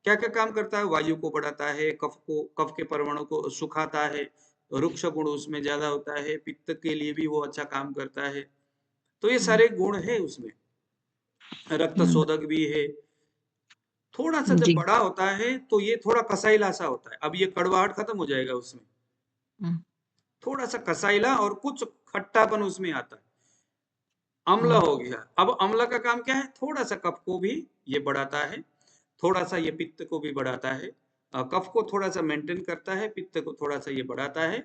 क्या क्या काम करता है, वायु को बढ़ाता है, कफ के परमाणु को सुखाता है, रुक्ष गुण उसमें ज्यादा होता है, पित्त के लिए भी वो अच्छा काम करता है। तो ये हुँ, सारे गुण है उसमें, रक्त हुँ, शोधक भी है। थोड़ा सा जब जी, बड़ा होता है तो ये थोड़ा कसाइला सा होता है, अब ये कड़वाहट खत्म हो जाएगा उसमें, हुँ, थोड़ा सा कसाइला और कुछ खट्टापन उसमें आता है। अम्ल हुँ, हो गया, अब अम्ल का काम क्या है, थोड़ा सा कफ को भी ये बढ़ाता है, थोड़ा सा ये पित्त को भी बढ़ाता है। कफ को थोड़ा सा मेंटेन करता है, पित्त को थोड़ा सा ये बढ़ाता है।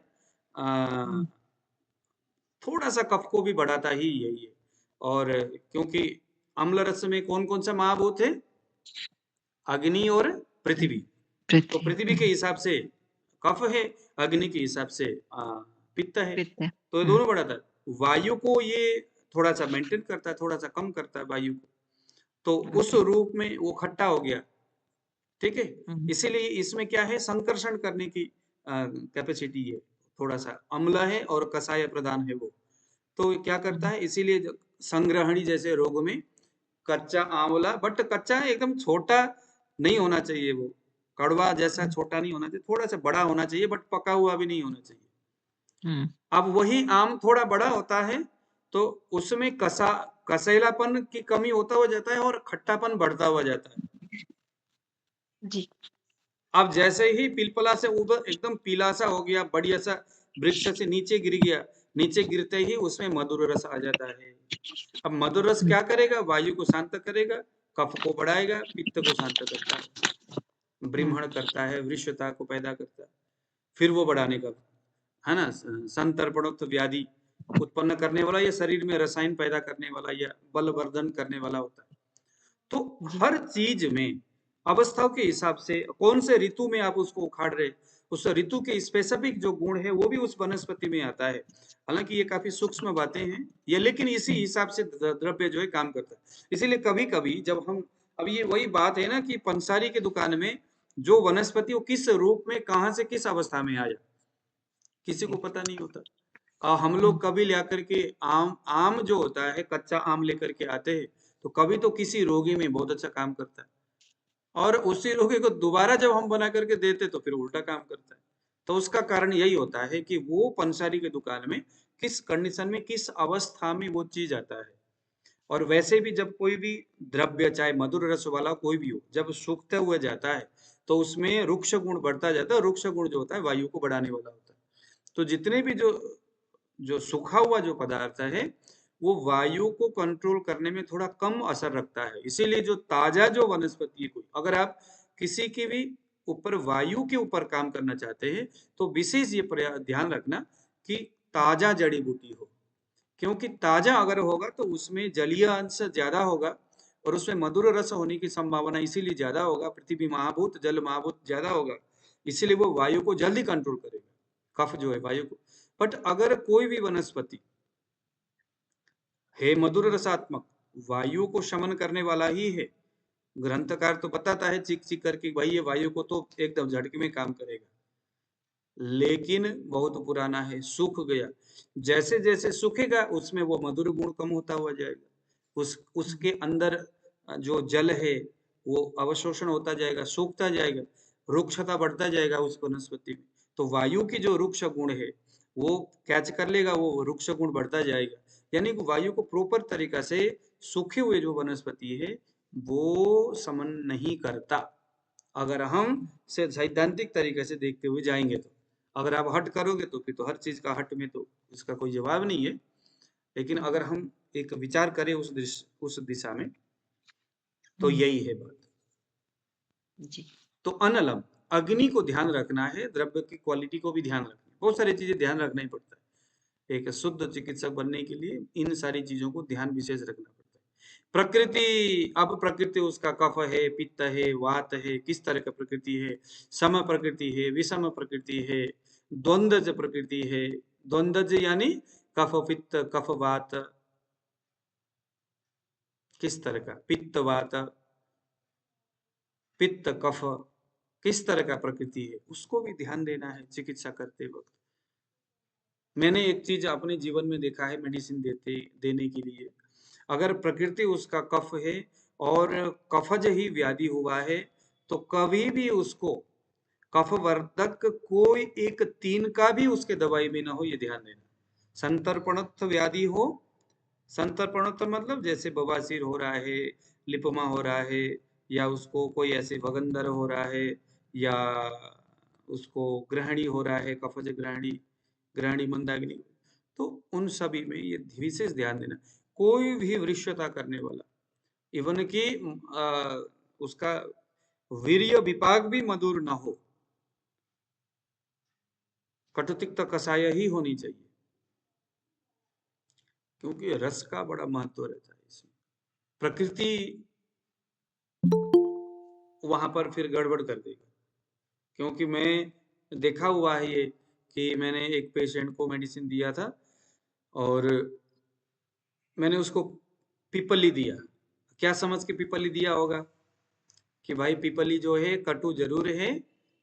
अ, हुँ, थोड़ा सा कफ को भी बढ़ाता ही यही है। और क्योंकि अम्ल रस में कौन कौन सा महाभूत है, अग्नि और पृथ्वी। तो पृथ्वी, पृथ्वी के हिसाब से कफ है, अग्नि के हिसाब से पित्त है। पित्त है, तो ये दोनों बढ़ाता है, वायु को ये थोड़ा सा मेंटेन करता है, थोड़ा सा कम करता है वायु को। तो उस ओके, रूप में वो खट्टा हो गया। ठीक है, हुँ, इसीलिए इसमें क्या है, संकर्षण करने की कैपेसिटी है, थोड़ा सा अम्ल है और कषाय प्रधान है वो। तो क्या करता हुँ, है, इसीलिए संग्रहणी जैसे रोग में कच्चा आंवला, बट कच्चा एकदम छोटा नहीं होना चाहिए, वो कड़वा जैसा हुँ, छोटा नहीं होना चाहिए, थोड़ा सा बड़ा होना चाहिए, बट पका हुआ भी नहीं होना चाहिए। हुँ, अब वही आम थोड़ा बड़ा होता है, तो उसमें कसैलापन की कमी होता हुआ जाता है और खट्टापन बढ़ता हुआ जाता है। जी। अब जैसे ही पिलपला से ऊपर एकदम पीला सा हो गया, बढ़िया सा वृक्ष से नीचे गिर गया, नीचे गिरते ही उसमें मधुर रस आ जाता है। अब मधुर रस क्या करेगा? वायु को शांत करेगा, कफ को बढ़ाएगा, पित्त को शांत करता है, ब्रीमहण करता है, वृषता को पैदा करता है, फिर वो बढ़ाने का, है ना, संतर्पणोक्त व्याधि उत्पन्न करने वाला या शरीर में रसायन पैदा करने वाला या बलवर्धन करने वाला होता है। तो जी। हर चीज में अवस्थाओं के हिसाब से कौन से ऋतु में आप उसको उखाड़ रहे, उस ऋतु के स्पेसिफिक जो गुण है वो भी उस वनस्पति में आता है। हालांकि ये काफी सूक्ष्म बातें हैं ये, लेकिन इसी हिसाब से द्रव्य जो है काम करता है। इसीलिए कभी कभी जब हम, अब ये वही बात है ना कि पंसारी की दुकान में जो वनस्पति वो किस रूप में कहाँ से किस अवस्था में आया किसी को पता नहीं होता। हम लोग कभी लेकर के आम आम जो होता है कच्चा आम लेकर के आते हैं, तो कभी तो किसी रोगी में बहुत अच्छा काम करता है, और उसी रोगी को दोबारा जब हम बना करके देते तो फिर उल्टा काम करता है। तो उसका कारण यही होता है कि वो पंसारी की दुकान में किस कंडीशन में किस अवस्था में वो चीज आता है। और वैसे भी जब कोई भी द्रव्य चाहे मधुर रस वाला कोई भी हो, जब सूखते हुए जाता है तो उसमें रुक्ष गुण बढ़ता जाता है। रुक्ष गुण जो होता है वायु को बढ़ाने वाला होता है। तो जितने भी जो जो सूखा हुआ जो पदार्थ है वो वायु को कंट्रोल करने में थोड़ा कम असर रखता है। इसीलिए जो ताजा जो वनस्पति है, कोई अगर आप किसी की भी ऊपर वायु के ऊपर काम करना चाहते हैं तो विशेष ये ध्यान रखना कि ताजा जड़ी बूटी हो, क्योंकि ताजा अगर होगा तो उसमें जलीय अंश ज्यादा होगा और उसमें मधुर रस होने की संभावना इसीलिए ज्यादा होगा। पृथ्वी महाभूत जल महाभूत ज्यादा होगा, इसीलिए वो वायु को जल्दी कंट्रोल करेगा, कफ जो है वायु को। बट अगर कोई भी वनस्पति है मधुर रसात्मक, वायु को शमन करने वाला ही है, ग्रंथकार तो बताता है चिक चिक करके भाई ये वायु को तो एकदम झटके में काम करेगा, लेकिन बहुत पुराना है, सूख गया, जैसे जैसे सूखेगा उसमें वो मधुर गुण कम होता हुआ जाएगा, उसके अंदर जो जल है वो अवशोषण होता जाएगा, सूखता जाएगा, रुक्षता बढ़ता जाएगा उस वनस्पति में। तो वायु की जो रुक्ष गुण है वो कैच कर लेगा, वो रुक्ष गुण बढ़ता जाएगा। यानी कि वायु को प्रॉपर तरीका से सूखे हुए जो वनस्पति है वो समन नहीं करता, अगर हम से सैद्धांतिक तरीके से देखते हुए जाएंगे तो। अगर आप हट करोगे तो फिर तो हर चीज का हट में तो इसका कोई जवाब नहीं है, लेकिन अगर हम एक विचार करें उस दिशा में तो यही है बात। जी। तो अनलम, अग्नि को ध्यान रखना है, द्रव्य की क्वालिटी को भी ध्यान रखना है, बहुत सारी चीजें ध्यान रखना ही पड़ता है। एक शुद्ध चिकित्सक बनने के लिए इन सारी चीजों को ध्यान विशेष रखना पड़ता है। प्रकृति, अब प्रकृति उसका कफ है, पित्त है, वात है, किस तरह का प्रकृति है, सम प्रकृति है, विषम प्रकृति है, द्वंद्वज प्रकृति है। द्वंद्वज यानी कफ पित्त कफ वात, किस तरह का पित्त वात, पित्त कफ किस तरह का प्रकृति है उसको भी ध्यान देना है चिकित्सा करते वक्त। मैंने एक चीज अपने जीवन में देखा है मेडिसिन देने के लिए, अगर प्रकृति उसका कफ है और कफज ही व्याधि हुआ है तो कभी भी उसको कफवर्धक कोई एक 3 का भी उसके दवाई में ना हो, ये ध्यान देना। संतर्पणत्व व्याधि हो, संतर्पणत्व मतलब जैसे बवासीर हो रहा है, लिपोमा हो रहा है, या उसको कोई ऐसे भगंदर हो रहा है, या उसको ग्रहणी हो रहा है, कफज ग्रहणी, ग्रहणी मंदाग्नि, तो उन सभी में ये विशेष ध्यान देना। कोई भी वृश्यता करने वाला, इवन कि उसका वीर्य विपाक भी मधुर न हो, कटुतिक्त कषाय ही होनी चाहिए, क्योंकि रस का बड़ा महत्व रहता है इसमें। प्रकृति वहां पर फिर गड़बड़ कर देगा, क्योंकि मैं देखा हुआ है ये कि मैंने एक पेशेंट को मेडिसिन दिया था और मैंने उसको पीपली दिया, क्या समझ के पीपली दिया होगा कि भाई पीपली जो है कटु जरूर है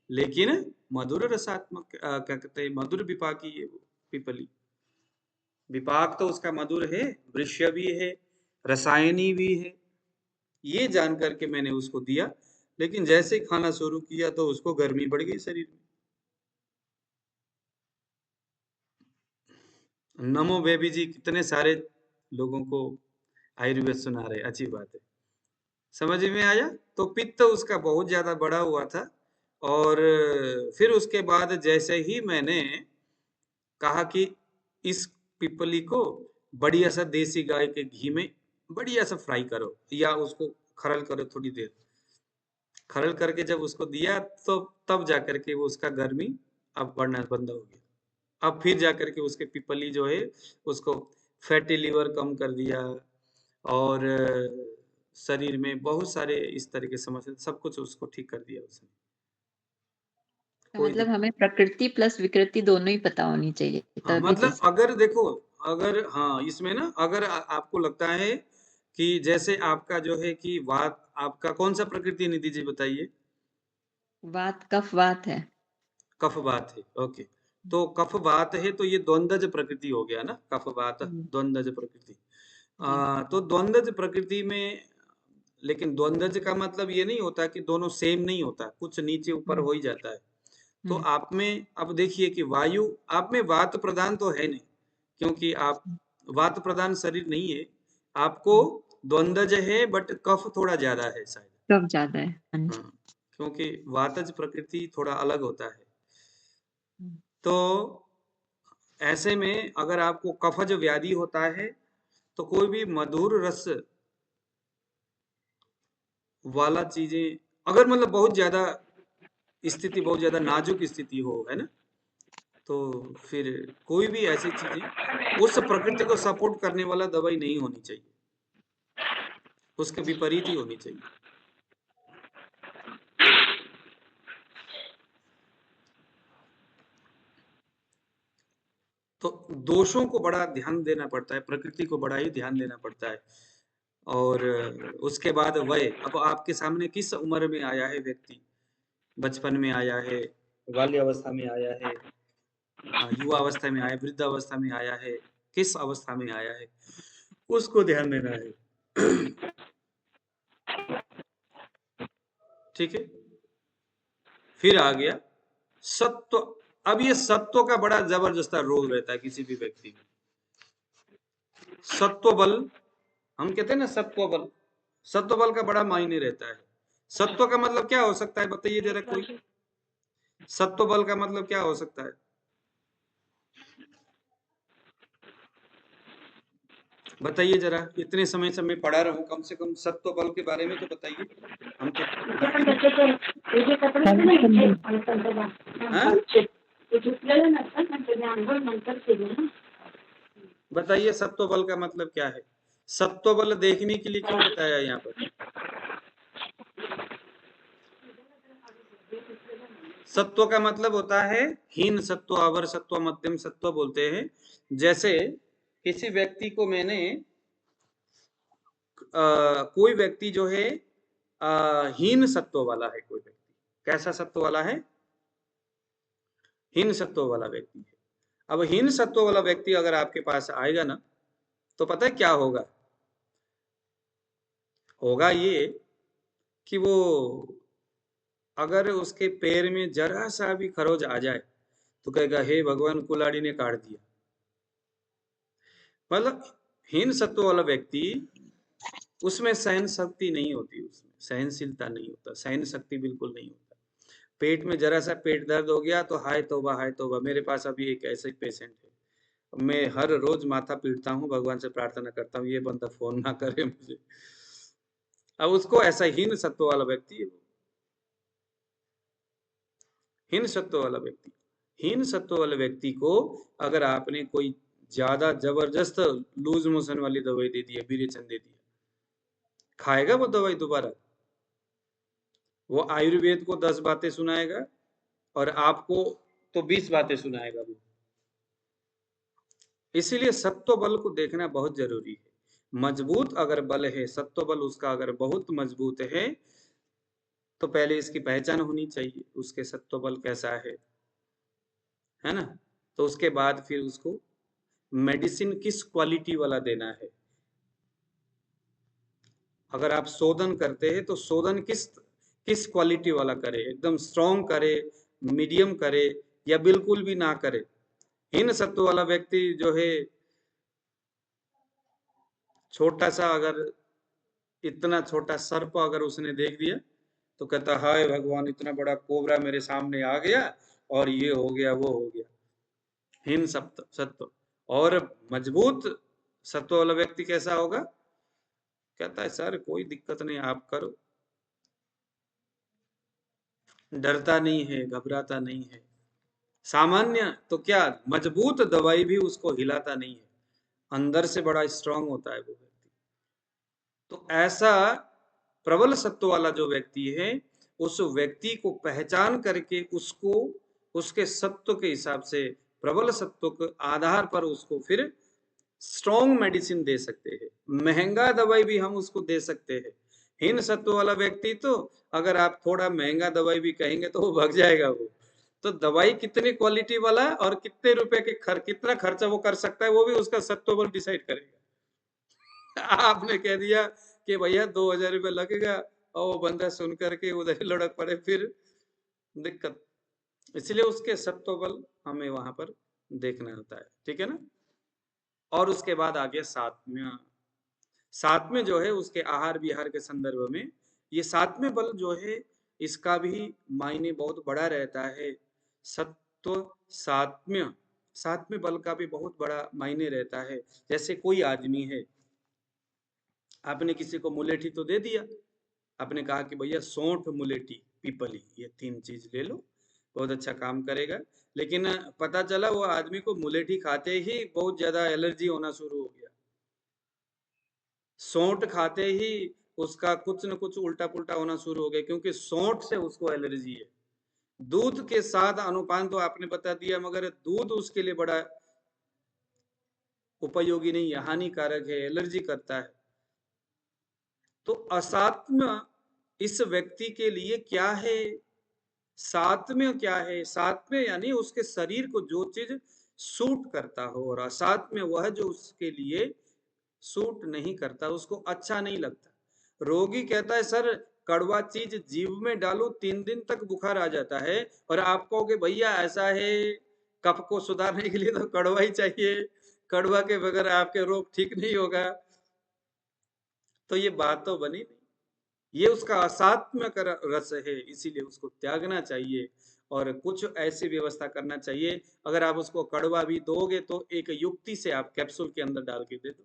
लेकिन मधुर रसात्मक, क्या कहते हैं, मधुर विपाकी है वो पीपली। विपाक तो उसका मधुर है, वृक्ष भी है, रसायनी भी है, ये जान करके मैंने उसको दिया, लेकिन जैसे ही खाना शुरू किया तो उसको गर्मी बढ़ गई शरीर में। नमो बेबी जी कितने सारे लोगों को आयुर्वेद सुना रहे, अच्छी बात है। समझ में आया? तो पित्त उसका बहुत ज्यादा बढ़ा हुआ था। और फिर उसके बाद जैसे ही मैंने कहा कि इस पिपली को बढ़िया सा देसी गाय के घी में बढ़िया सा फ्राई करो या उसको खरल करो थोड़ी देर। खरल करके जब उसको दिया तो तब जाकर के वो उसका गर्मी अब बढ़ना बंद हो गया। अब फिर जाकर के उसके पिपली जो है उसको फैटी लिवर कम कर दिया और शरीर में बहुत सारे इस तरह के समस्या सब कुछ उसको ठीक कर दिया उसने। तो कोई मतलब दिक्कत हमें प्रकृति प्लस विकृति दोनों ही पता होनी चाहिए हाँ तभी मतलब जैसे अगर देखो अगर हाँ इसमें ना अगर आपको लगता है कि जैसे आपका जो है कि वात आपका कौन सा प्रकृति निधि जी बताइए? वात कफ वात है। कफ वात है। ओके तो कफ वात है तो ये द्वंद्वज प्रकृति हो गया ना कफ वात द्वंद्वज प्रकृति। जी तो द्वंद्वज प्रकृति में लेकिन द्वंद्वज का मतलब ये नहीं होता कि दोनों सेम नहीं होता, कुछ नीचे ऊपर हो ही जाता है। तो आप में अब देखिए कि वायु आप में वात प्रदान तो है नहीं क्योंकि आप वात प्रदान शरीर नहीं है आपको। द्वंद्वज है बट कफ थोड़ा ज्यादा है शायद। कफ ज्यादा है। हाँ जी। हाँ क्योंकि वातज प्रकृति थोड़ा अलग होता है। हम्म, तो ऐसे में अगर आपको कफज व्याधि होता है तो कोई भी मधुर रस वाला चीजें अगर मतलब बहुत ज्यादा स्थिति बहुत ज्यादा नाजुक स्थिति हो है ना तो फिर कोई भी ऐसी चीजें उस प्रकृति को सपोर्ट करने वाला दवाई नहीं होनी चाहिए, उसके विपरीत ही होनी चाहिए। तो दोषों को बड़ा ध्यान देना पड़ता है, प्रकृति को बड़ा ही ध्यान देना पड़ता है। और उसके बाद वय अब आपके सामने किस उम्र में आया है व्यक्ति, बचपन में आया है, बाल्य अवस्था में आया है, युवा अवस्था में आया, वृद्ध अवस्था में आया है, किस अवस्था में आया है उसको ध्यान देना है। ठीक है फिर आ गया सत्व। अब ये सत्व का बड़ा जबरदस्त रोल रहता है किसी भी व्यक्ति में। सत्व बल हम कहते हैं ना सत्व बल, सत्व बल का बड़ा मायने रहता है। सत्व का मतलब क्या हो सकता है बताइए जरा कोई, सत्व बल का मतलब क्या हो सकता है बताइए जरा, इतने समय से मैं पढ़ा रहा हूँ कम से कम सत्व बल के बारे में तो बताइए हमको। हाँ? बताइए सत्व बल का मतलब क्या है, सत्व बल देखने के लिए क्यों बताया यहाँ पर? सत्व का मतलब होता है हीन सत्व, अवर सत्व, मध्यम सत्व बोलते हैं। जैसे किसी व्यक्ति को मैंने कोई व्यक्ति जो है हीन सत्व वाला है, कोई व्यक्ति कैसा सत्व वाला है, हीन सत्व वाला व्यक्ति है। अब हीन सत्व वाला व्यक्ति अगर आपके पास आएगा ना तो पता है क्या होगा, होगा ये कि वो अगर उसके पैर में जरा सा भी खरोच आ जाए तो कहेगा हे भगवान कुल्हाड़ी ने काट दिया। मतलब हीन सत्व वाला व्यक्ति उसमें सहन शक्ति नहीं होती, उसमें सहनशीलता नहीं होता, सहन शक्ति बिल्कुल नहीं होता। पेट में जरा सा पेट दर्द हो गया तो हाय तौबा हाय तौबा। मेरे पास अभी एक ऐसा ही पेशेंट है, मैं हर रोज माथा पीटता हूँ, भगवान से प्रार्थना करता हूँ ये बंदा फोन ना करे मुझे। अब उसको ऐसा हीन सत्व वाला व्यक्ति है, हीन सत्व वाला व्यक्ति, हीन सत्व वाले व्यक्ति को अगर आपने कोई ज्यादा जबरदस्त लूज मोशन वाली दवाई दे दी है, विरेचन दे दिया, खाएगा वो दवाई दोबारा? वो आयुर्वेद को 10 बातें सुनाएगा और आपको तो 20 बातें सुनाएगा वो। इसीलिए सत्व बल को देखना बहुत जरूरी है। मजबूत अगर बल है, सत्व बल उसका अगर बहुत मजबूत है तो पहले इसकी पहचान होनी चाहिए उसके सत्व बल कैसा है ना। तो उसके बाद फिर उसको मेडिसिन किस क्वालिटी वाला देना है। अगर आप शोधन करते हैं तो शोधन किस किस क्वालिटी वाला करे, एकदम स्ट्रॉन्ग करे, मीडियम करे या बिल्कुल भी ना करे। हीन सत्व वाला व्यक्ति जो है छोटा सा अगर इतना छोटा सर्प अगर उसने देख दिया तो कहता हाय भगवान, इतना बड़ा कोबरा मेरे सामने आ गया और ये हो गया वो हो गया। हीन सत्व सत्व। और मजबूत सत्व वाला व्यक्ति कैसा होगा? कहता है सर कोई दिक्कत नहीं, आप करो, डरता नहीं है, घबराता नहीं है। सामान्य तो क्या, मजबूत दवाई भी उसको हिलाता नहीं है, अंदर से बड़ा स्ट्रांग होता है वो व्यक्ति। तो ऐसा प्रबल सत्व वाला जो व्यक्ति है, उस व्यक्ति को पहचान करके उसको उसके सत्व के हिसाब से, प्रबल सत्व के आधार पर उसको फिर स्ट्रॉन्ग मेडिसिन दे सकते हैं, महंगा दवाई भी हम उसको दे सकते हैं। हीन सत्व वाला व्यक्ति तो अगर आप थोड़ा महंगा दवाई भी कहेंगे तो वो भाग जाएगा वो। तो दवाई कितनी क्वालिटी वाला और कितने रुपए के कितना खर्चा वो कर सकता है, वो भी उसका सत्व बल डिसाइड करेगा। आपने कह दिया कि भैया 2000 रुपये लगेगा और वो बंदा सुन करके उधर ही लुढ़क पड़े, फिर दिक्कत। इसलिए उसके सत्व बल हमें वहां पर देखना होता है, ठीक है ना। और उसके बाद आ गया सातवें। सातवें जो है उसके आहार विहार के संदर्भ में, ये सातवें बल जो है इसका भी मायने बहुत बड़ा रहता है। सत्व सातवें, सातवें बल का भी बहुत बड़ा मायने रहता है। जैसे कोई आदमी है, आपने किसी को मुलेठी तो दे दिया, आपने कहा कि भैया सौंठ मुलेठी पीपली ये 3 चीज ले लो, बहुत अच्छा काम करेगा। लेकिन पता चला वो आदमी को मुलेठी खाते ही बहुत ज्यादा एलर्जी होना शुरू हो गया, सौंठ खाते ही उसका कुछ न कुछ उल्टा पुल्टा होना शुरू हो गया, क्योंकि सौंठ से उसको एलर्जी है। दूध के साथ अनुपान तो आपने बता दिया, मगर दूध उसके लिए बड़ा उपयोगी नहीं है, हानिकारक है, एलर्जी करता है। तो असात्म इस व्यक्ति के लिए क्या है? सात्म्य क्या है? सात्म्य यानी उसके शरीर को जो चीज सूट करता हो, और असात्म्य वह जो उसके लिए सूट नहीं करता, उसको अच्छा नहीं लगता। रोगी कहता है सर कड़वा चीज जीभ में डालो 3 दिन तक बुखार आ जाता है, और आप कहोगे भैया ऐसा है कफ को सुधारने के लिए तो कड़वा ही चाहिए, कड़वा के बगैर आपके रोग ठीक नहीं होगा। तो ये बात तो बनी नहीं, ये उसका असात्म्य रस है, इसीलिए उसको त्यागना चाहिए और कुछ ऐसी व्यवस्था करना चाहिए। अगर आप उसको कड़वा भी दोगे तो एक युक्ति से आप कैप्सूल के अंदर डाल के दे दो,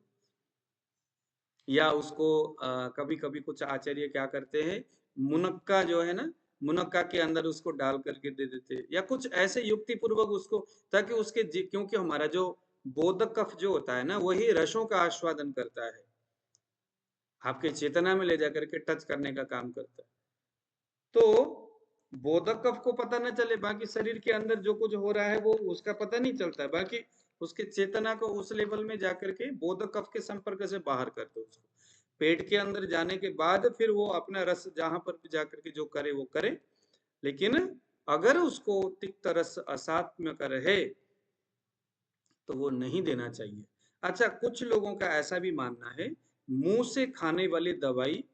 या उसको कभी कभी कुछ आचार्य क्या करते हैं, मुनक्का जो है ना, मुनक्का के अंदर उसको डाल करके दे देते हैं, या कुछ ऐसे युक्ति पूर्वक उसको, ताकि उसके क्योंकि हमारा जो बोधक कफ जो होता है ना, वही रसों का आस्वादन करता है, आपके चेतना में ले जाकर के टच करने का काम करता है। तो बोधक कफ को पता न चले, बाकी शरीर के अंदर जो कुछ हो रहा है वो उसका पता नहीं चलता है, बाकी उसके चेतना को उस लेवल में जाकर के बोधक कफ के संपर्क से बाहर कर दो उसको। पेट के अंदर जाने के बाद फिर वो अपना रस जहां पर भी जाकर के जो करे वो करे, लेकिन अगर उसको तिक्त रस असात्म्य का रहे तो वो नहीं देना चाहिए। अच्छा, कुछ लोगों का ऐसा भी मानना है, मुंह से खाने वाली दवाई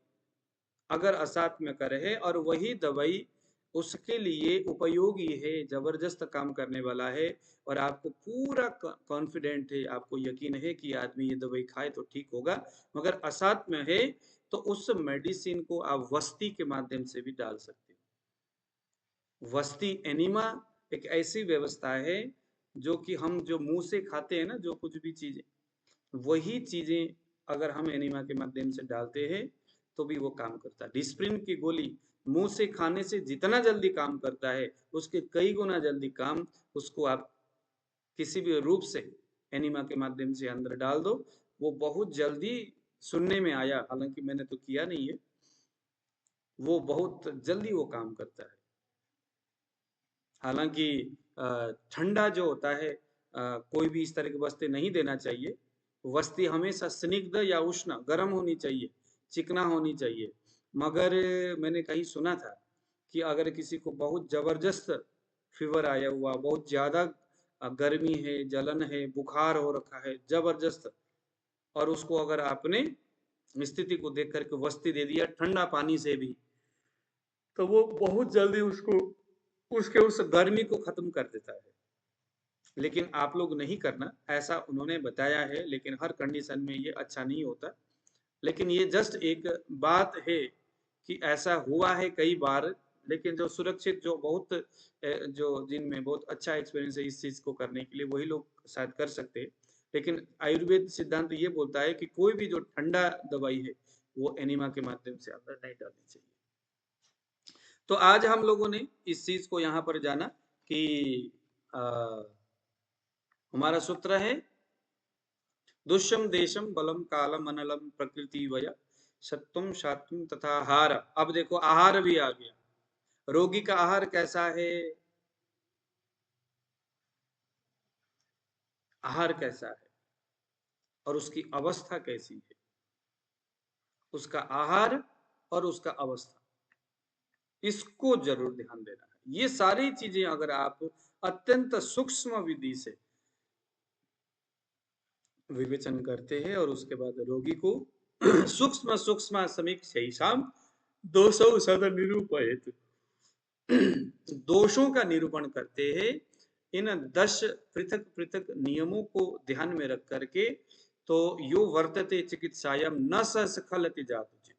अगर असात्म्य का रहे और वही दवाई उसके लिए उपयोगी है, जबरदस्त काम करने वाला है, और आपको पूरा कॉन्फिडेंट है, आपको यकीन है कि आदमी ये दवाई खाए तो ठीक होगा, मगर असात्म्य है, तो उस मेडिसिन को आप वस्ती के माध्यम से भी डाल सकते हो। वस्ती एनिमा एक ऐसी व्यवस्था है जो कि हम जो मुंह से खाते हैं ना, जो कुछ भी चीजें, वही चीजें अगर हम एनिमा के माध्यम से डालते हैं तो भी वो काम करता है। डिस्प्रिन की गोली मुंह से खाने से जितना जल्दी काम करता है, उसके कई गुना जल्दी काम उसको आप किसी भी रूप से एनिमा के माध्यम से अंदर डाल दो, वो बहुत जल्दी, सुनने में आया, हालांकि मैंने तो किया नहीं है, वो बहुत जल्दी वो काम करता है। हालांकि ठंडा जो होता है, कोई भी इस तरह की वस्तु नहीं देना चाहिए। वस्ती हमेशा स्निग्ध या उष्ण गर्म होनी चाहिए, चिकना होनी चाहिए। मगर मैंने कहीं सुना था कि अगर किसी को बहुत जबरदस्त फीवर आया हुआ, बहुत ज्यादा गर्मी है, जलन है, बुखार हो रखा है जबरदस्त, और उसको अगर आपने स्थिति को देख करके वस्ती दे दिया ठंडा पानी से भी, तो वो बहुत जल्दी उसको उसके उस गर्मी को खत्म कर देता है। लेकिन आप लोग नहीं करना, ऐसा उन्होंने बताया है, लेकिन हर कंडीशन में ये अच्छा नहीं होता। लेकिन ये जस्ट एक बात है कि ऐसा हुआ है कई बार, लेकिन जो सुरक्षित, जो बहुत जो जिनमें बहुत अच्छा एक्सपीरियंस है इस चीज को करने के लिए, वही लोग शायद कर सकते हैं। लेकिन आयुर्वेद सिद्धांत ये बोलता है कि कोई भी जो ठंडा दवाई है वो एनिमा के माध्यम से अंदर नहीं डालनी चाहिए। तो आज हम लोगों ने इस चीज को यहाँ पर जाना कि हमारा सूत्र है दुष्यम देशम बलम कालम अनलम प्रकृति वय सत्वम शात्वम तथा आहार। अब देखो आहार भी आ गया। रोगी का आहार कैसा है, आहार कैसा है और उसकी अवस्था कैसी है, उसका आहार और उसका अवस्था, इसको जरूर ध्यान देना है। ये सारी चीजें अगर आप अत्यंत सूक्ष्म विधि से विवेचन करते हैं और उसके बाद रोगी को सूक्ष्म सूक्ष्म समीक्षाम दोषों सद निरूपयेत, दोषों का निरूपण करते हैं इन 10 पृथक पृथक नियमों को ध्यान में रख करके। तो यो वर्तते चिकित्सायाम न स्खलति जातुचित,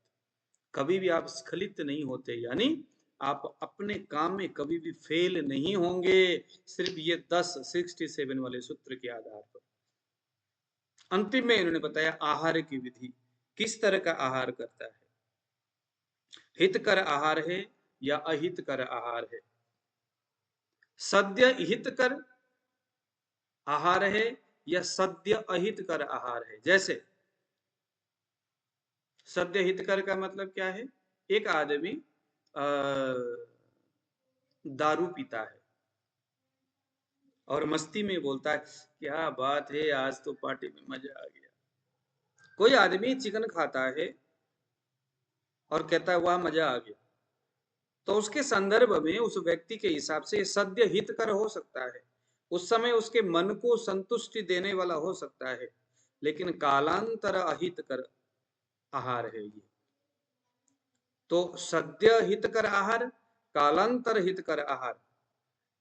कभी भी आप स्खलित नहीं होते, यानी आप अपने काम में कभी भी फेल नहीं होंगे, सिर्फ ये 67 वाले सूत्र के आधार पर। अंतिम में इन्होंने बताया आहार की विधि, किस तरह का आहार करता है, हितकर आहार है या अहितकर आहार है, सद्य हितकर आहार है या सद्य अहितकर आहार है। जैसे सद्य हितकर का मतलब क्या है, एक आदमी दारू पीता है और मस्ती में बोलता है क्या बात है आज तो पार्टी में मजा आ गया। कोई आदमी चिकन खाता है और कहता है वाह मजा आ गया, तो उसके संदर्भ में उस व्यक्ति के हिसाब से सद्य हितकर हो सकता है, उस समय उसके मन को संतुष्टि देने वाला हो सकता है, लेकिन कालांतर अहितकर आहार है ये। तो सद्य हितकर आहार, कालांतर हितकर आहार।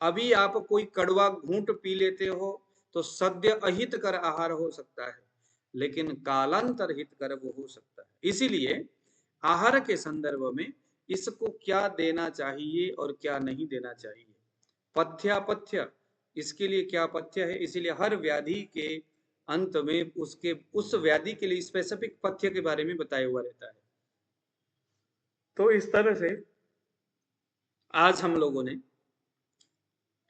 अभी आप कोई कड़वा घूंट पी लेते हो तो सद्य अहितकर आहार हो सकता है, लेकिन कालांतर हितकर वो हो सकता है। इसीलिए आहार के संदर्भ में इसको क्या देना चाहिए और क्या नहीं देना चाहिए, पथ्यापथ्य, इसके लिए क्या पथ्य है, इसीलिए हर व्याधि के अंत में उसके उस व्याधि के लिए स्पेसिफिक पथ्य के बारे में बताया हुआ रहता है। तो इस तरह से आज हम लोगों ने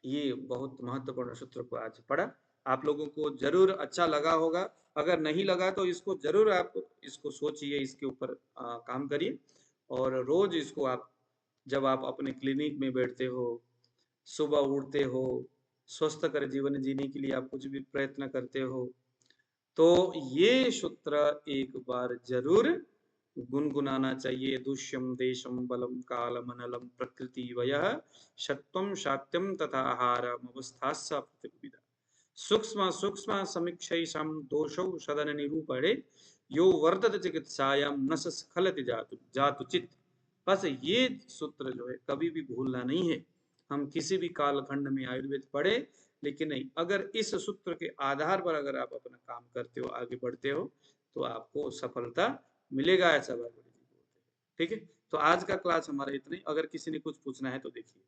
ये बहुत महत्वपूर्ण सूत्र को आज पढ़ा। आप लोगों को जरूर अच्छा लगा होगा, अगर नहीं लगा तो इसको जरूर आप इसको सोचिए, इसके ऊपर काम करिए और रोज इसको आप जब आप अपने क्लिनिक में बैठते हो, सुबह उठते हो, स्वस्थकर जीवन जीने के लिए आप कुछ भी प्रयत्न करते हो, तो ये सूत्र एक बार जरूर गुनगुनाना चाहिए। दुष्यम देशम बलम कालम अनलम प्रकृति वयः सत्वम शात्यम तथा आहारम अवस्थास्स प्रतिविदा सूक्ष्म सूक्ष्म समीक्षैषां दोषौ सदन निरूपणे यो वर्तते चिकित्सायां न स्खलति जातुचित। बस ये सूत्र जो है कभी भी भूलना नहीं है। हम किसी भी कालखंड में आयुर्वेद पढ़े, लेकिन नहीं, अगर इस सूत्र के आधार पर अगर आप अपना काम करते हो, आगे बढ़ते हो, तो आपको सफलता मिलेगा, ऐसा बात बड़ी बोलते हैं। ठीक है, तो आज का क्लास हमारा इतना ही। अगर किसी ने कुछ पूछना है तो देखिए।